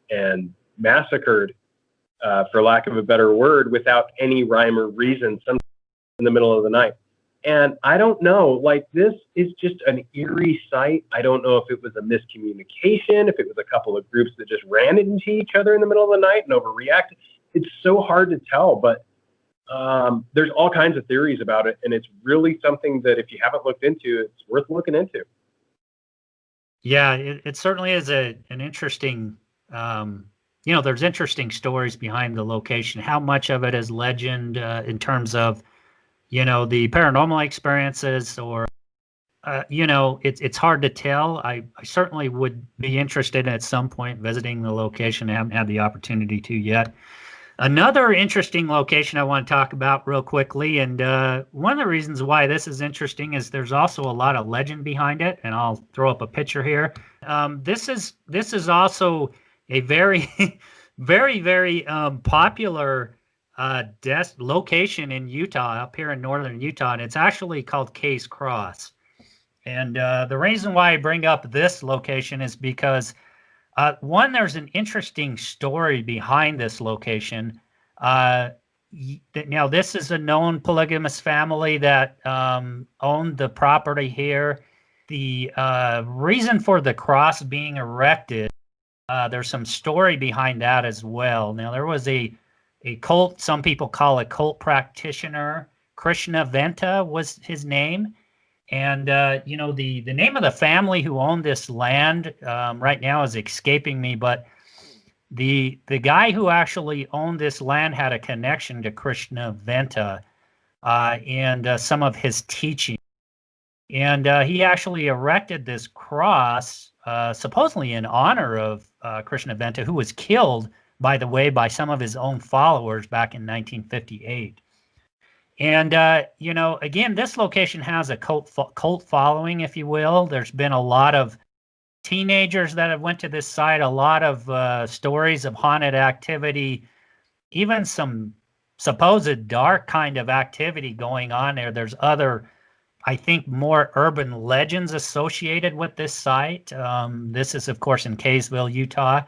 Speaker 2: and massacred for lack of a better word, without any rhyme or reason, sometimes in the middle of the night. And I don't know, like, this is just an eerie sight. I don't know if it was a miscommunication, if it was a couple of groups that just ran into each other in the middle of the night and overreacted. It's so hard to tell, but there's all kinds of theories about it. And it's really something that if you haven't looked into, it's worth looking into.
Speaker 1: Yeah, it certainly is an interesting, there's interesting stories behind the location. How much of it is legend in terms of, the paranormal experiences, or, it's hard to tell. I certainly would be interested at some point visiting the location. I haven't had the opportunity to yet. Another interesting location I want to talk about real quickly, and one of the reasons why this is interesting is there's also a lot of legend behind it, and I'll throw up a picture here. This is also a very, very, very popular location in Utah, up here in northern Utah, and it's actually called Case Cross. And the reason why I bring up this location is because one, there's an interesting story behind this location. Now, this is a known polygamous family that owned the property here. The reason for the cross being erected, there's some story behind that as well. Now, there was a cult, some people call a cult practitioner. Krishna Venta was his name. And, the name of the family who owned this land right now is escaping me, but the guy who actually owned this land had a connection to Krishna Venta and some of his teaching. And he actually erected this cross, supposedly in honor of Krishna Venta, who was killed, by the way, by some of his own followers back in 1958. And, again, this location has a cult following, if you will. There's been a lot of teenagers that have went to this site, a lot of stories of haunted activity, even some supposed dark kind of activity going on there. There's other, I think, more urban legends associated with this site. This is, of course, in Kaysville, Utah.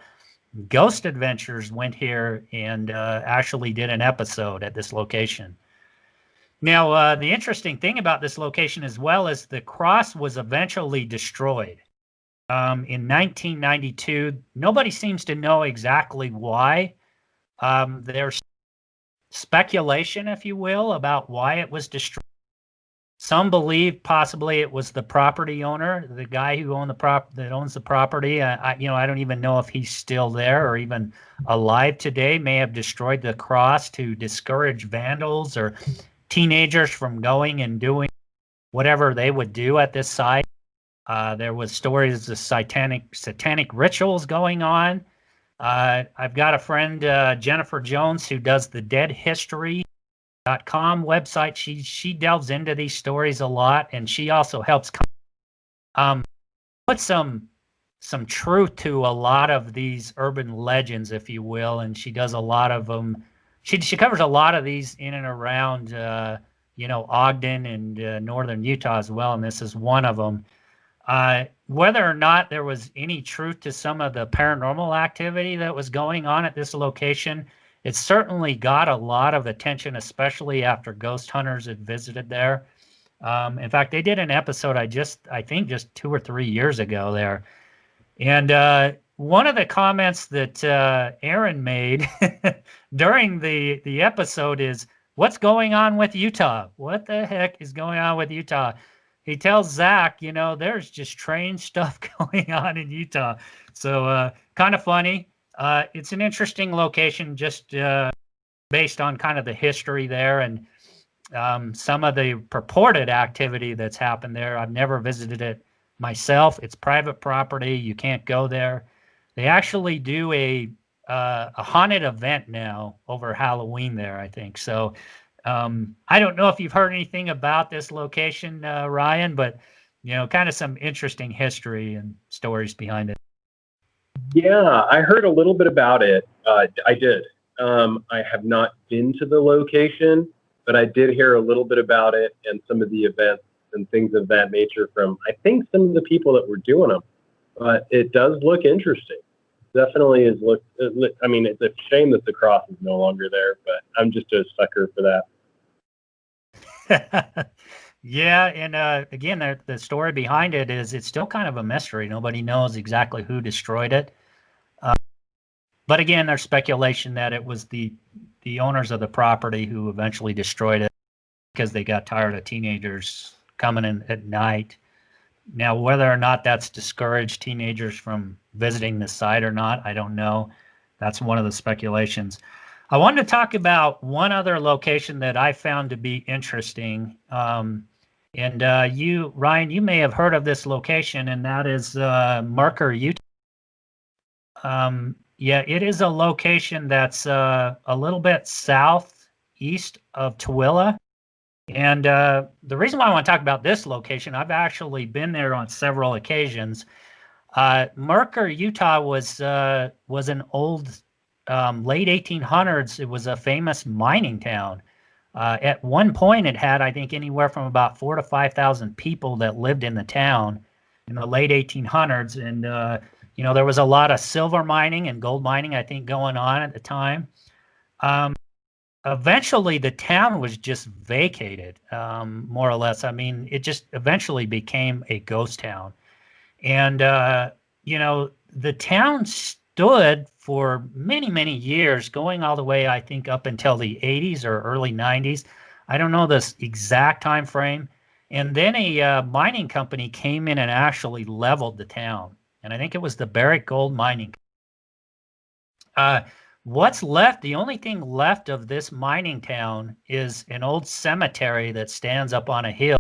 Speaker 1: Ghost Adventures went here and actually did an episode at this location. Now, the interesting thing about this location as well is the cross was eventually destroyed in 1992. Nobody seems to know exactly why. There's speculation, if you will, about why it was destroyed. Some believe possibly it was the property owner, the guy who owns the property. I don't even know if he's still there or even alive today. May have destroyed the cross to discourage vandals or teenagers from going and doing whatever they would do at this site. There was stories of satanic rituals going on. I've got a friend, Jennifer Jones, who does the deadhistory.com website. She delves into these stories a lot, and she also helps put some truth to a lot of these urban legends, if you will, and she does a lot of them. She covers a lot of these in and around, Ogden and northern Utah as well, and this is one of them. Whether or not there was any truth to some of the paranormal activity that was going on at this location, it certainly got a lot of attention, especially after ghost hunters had visited there. In fact, they did an episode, I think just 2 or 3 years ago there. And one of the comments that Aaron made during the episode is, "What's going on with Utah? What the heck is going on with Utah?" He tells Zach, there's just strange stuff going on in Utah. So kind of funny. It's an interesting location just based on kind of the history there and some of the purported activity that's happened there. I've never visited it myself. It's private property. You can't go there. They actually do a haunted event now over Halloween there, I think. So I don't know if you've heard anything about this location, Ryan, but kind of some interesting history and stories behind it.
Speaker 2: Yeah, I heard a little bit about it. I did. I have not been to the location, but I did hear a little bit about it and some of the events and things of that nature from, I think, some of the people that were doing them. But it does look interesting. definitely is I mean, it's a shame that the cross is no longer there, but I'm just a sucker for
Speaker 1: that. Yeah, and again, the story behind it is it's still kind of a mystery. Nobody knows exactly who destroyed it. But again, there's speculation that it was the owners of the property who eventually destroyed it because they got tired of teenagers coming in at night. Now, whether or not that's discouraged teenagers from visiting the site or not, I don't know. That's one of the speculations. I wanted to talk about one other location that I found to be interesting. And you, Ryan, you may have heard of this location, and that is Mercur, Utah. Yeah, it is a location that's a little bit southeast of Tooele. And the reason why I want to talk about this location, I've actually been there on several occasions. Mercur, Utah was an old late 1800s. It was a famous mining town. At one point, it had, I think, anywhere from about 4,000 to 5,000 people that lived in the town in the late 1800s. And there was a lot of silver mining and gold mining, I think, going on at the time. Eventually, the town was just vacated, more or less. I mean, it just eventually became a ghost town. And, the town stood for many, many years, going all the way, I think, up until the 80s or early 90s. I don't know this exact time frame. And then a mining company came in and actually leveled the town. And I think it was the Barrick Gold Mining. What's left, the only thing left of this mining town is an old cemetery that stands up on a hill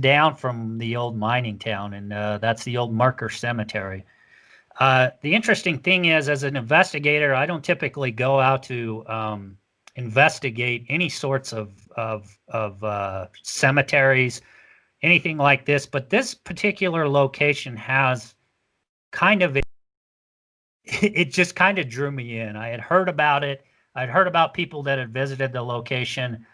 Speaker 1: down from the old mining town, and that's the old Mercur Cemetery. The interesting thing is, as an investigator, I don't typically go out to investigate any sorts of cemeteries, anything like this, but this particular location has kind of it just kind of drew me in. I had heard about it. I'd heard about people that had visited the location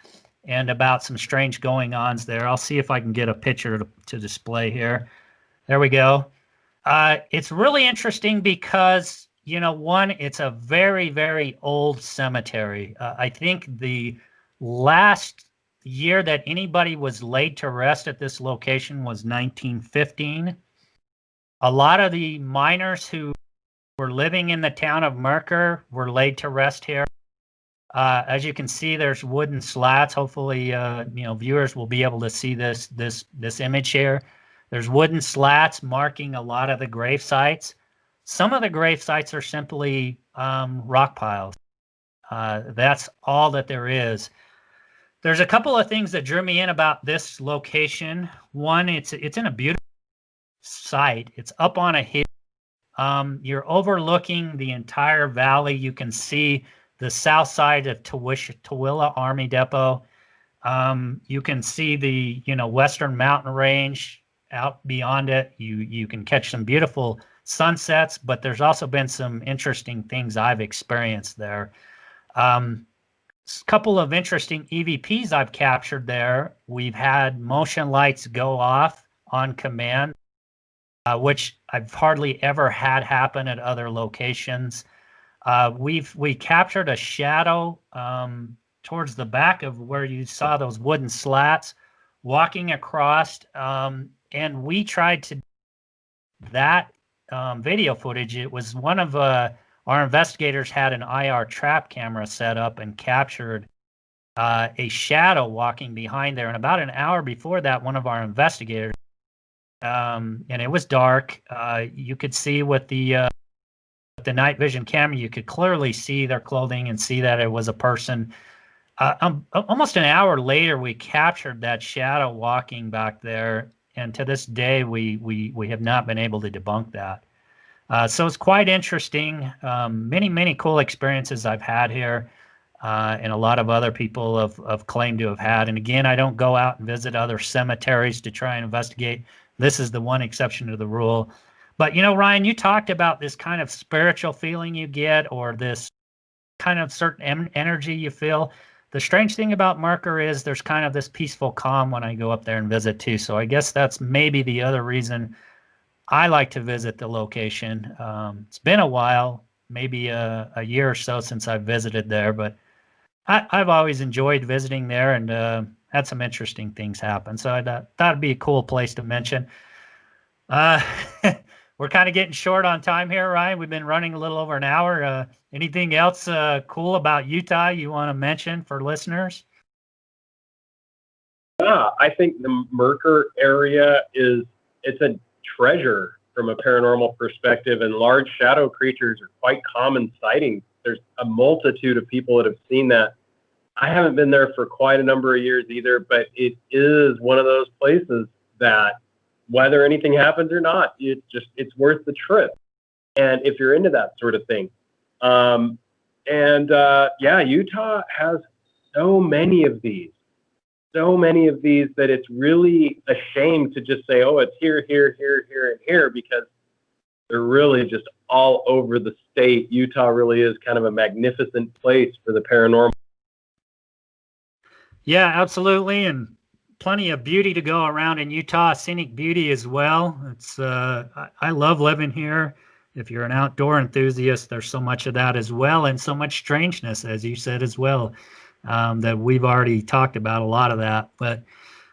Speaker 1: and about some strange going-ons there. I'll see if I can get a picture to display here. There we go. It's really interesting because, one, it's a very, very old cemetery. I think the last year that anybody was laid to rest at this location was 1915. A lot of the miners who were living in the town of Mercur were laid to rest here. As you can see, there's wooden slats. Hopefully, viewers will be able to see this image here. There's wooden slats marking a lot of the grave sites. Some of the grave sites are simply rock piles. That's all that there is. There's a couple of things that drew me in about this location. One, it's in a beautiful site. It's up on a hill. You're overlooking the entire valley. You can see the south side of Tooele Army Depot. You can see the Western Mountain Range out beyond it. You can catch some beautiful sunsets, but there's also been some interesting things I've experienced there. A couple of interesting EVPs I've captured there. We've had motion lights go off on command, which I've hardly ever had happen at other locations. We captured a shadow towards the back of where you saw those wooden slats walking across, and we tried to that video footage. It was one of our investigators had an IR trap camera set up and captured a shadow walking behind there. And about an hour before that, one of our investigators, and it was dark. You could see with the night vision camera, you could clearly see their clothing and see that it was a person. Almost an hour later, we captured that shadow walking back there, and to this day, we have not been able to debunk that. So it's quite interesting. Many cool experiences I've had here, and a lot of other people have claimed to have had. And again, I don't go out and visit other cemeteries to try and investigate. This is the one exception to the rule. But, Ryan, you talked about this kind of spiritual feeling you get, or this kind of certain energy you feel. The strange thing about Mercur is there's kind of this peaceful calm when I go up there and visit too. So I guess that's maybe the other reason I like to visit the location. It's been a while, maybe a year or so since I've visited there, but I've always enjoyed visiting there and had some interesting things happen. So I thought it'd be a cool place to mention. Uh, we're kind of getting short on time here, Ryan. We've been running a little over an hour. Anything else cool about Utah you want to mention for listeners?
Speaker 2: Yeah, I think the Mercur area it's a treasure from a paranormal perspective, and large shadow creatures are quite common sightings. There's a multitude of people that have seen that. I haven't been there for quite a number of years either, but it is one of those places that whether anything happens or not, it's worth the trip. And if you're into that sort of thing, yeah, Utah has so many of these that it's really a shame to just say, oh, it's here, and here, because they're really just all over the state. Utah really is kind of a magnificent place for the paranormal.
Speaker 1: Yeah, absolutely. And plenty of beauty to go around in Utah, scenic beauty as well. It's I love living here. If you're an outdoor enthusiast, there's so much of that as well, and so much strangeness, as you said as well, that we've already talked about a lot of that. But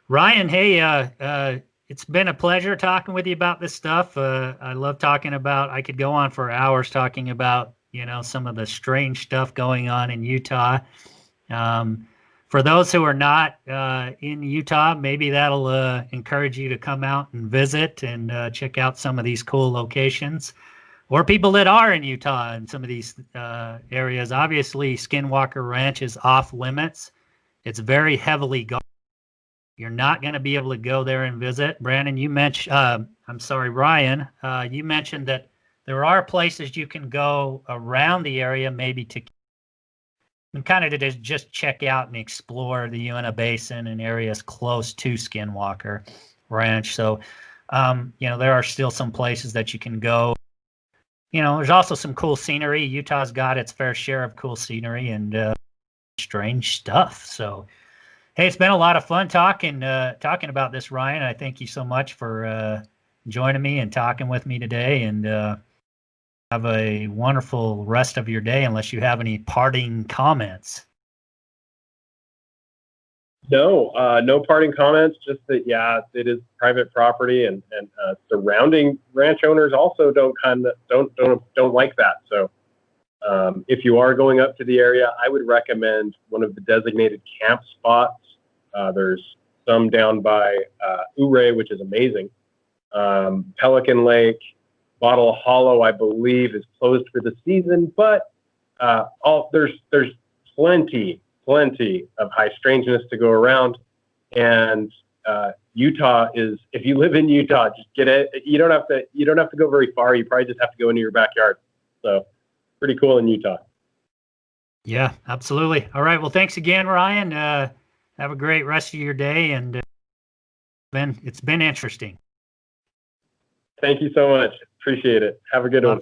Speaker 1: Ryan, hey, it's been a pleasure talking with you about this stuff. I love talking about. I could go on for hours talking about some of the strange stuff going on in Utah. For those who are not in Utah, maybe that'll encourage you to come out and visit and check out some of these cool locations. Or people that are in Utah in some of these areas. Obviously, Skinwalker Ranch is off limits. It's very heavily guarded. You're not going to be able to go there and visit. Brandon, you mentioned, Ryan, you mentioned that there are places you can go around the area maybe to and kind of to just check out and explore the Uintah Basin and areas close to Skinwalker Ranch. So, there are still some places that you can go. There's also some cool scenery. Utah's got its fair share of cool scenery and strange stuff. So, hey, it's been a lot of fun talking about this, Ryan. I thank you so much for joining me and talking with me today. And have a wonderful rest of your day, unless you have any parting comments.
Speaker 2: No parting comments. Just that, yeah, it is private property, and surrounding ranch owners also don't like that. So, if you are going up to the area, I would recommend one of the designated camp spots. There's some down by Ouray, which is amazing. Pelican Lake, Bottle Hollow, I believe, is closed for the season, but there's plenty of high strangeness to go around. And Utah is, if you live in Utah, just get it. You don't have to go very far. You probably just have to go into your backyard. So pretty cool in Utah.
Speaker 1: Yeah, absolutely. All right. Well, thanks again, Ryan. Have a great rest of your day, and it's been interesting.
Speaker 2: Thank you so much. Appreciate it. Have a good one.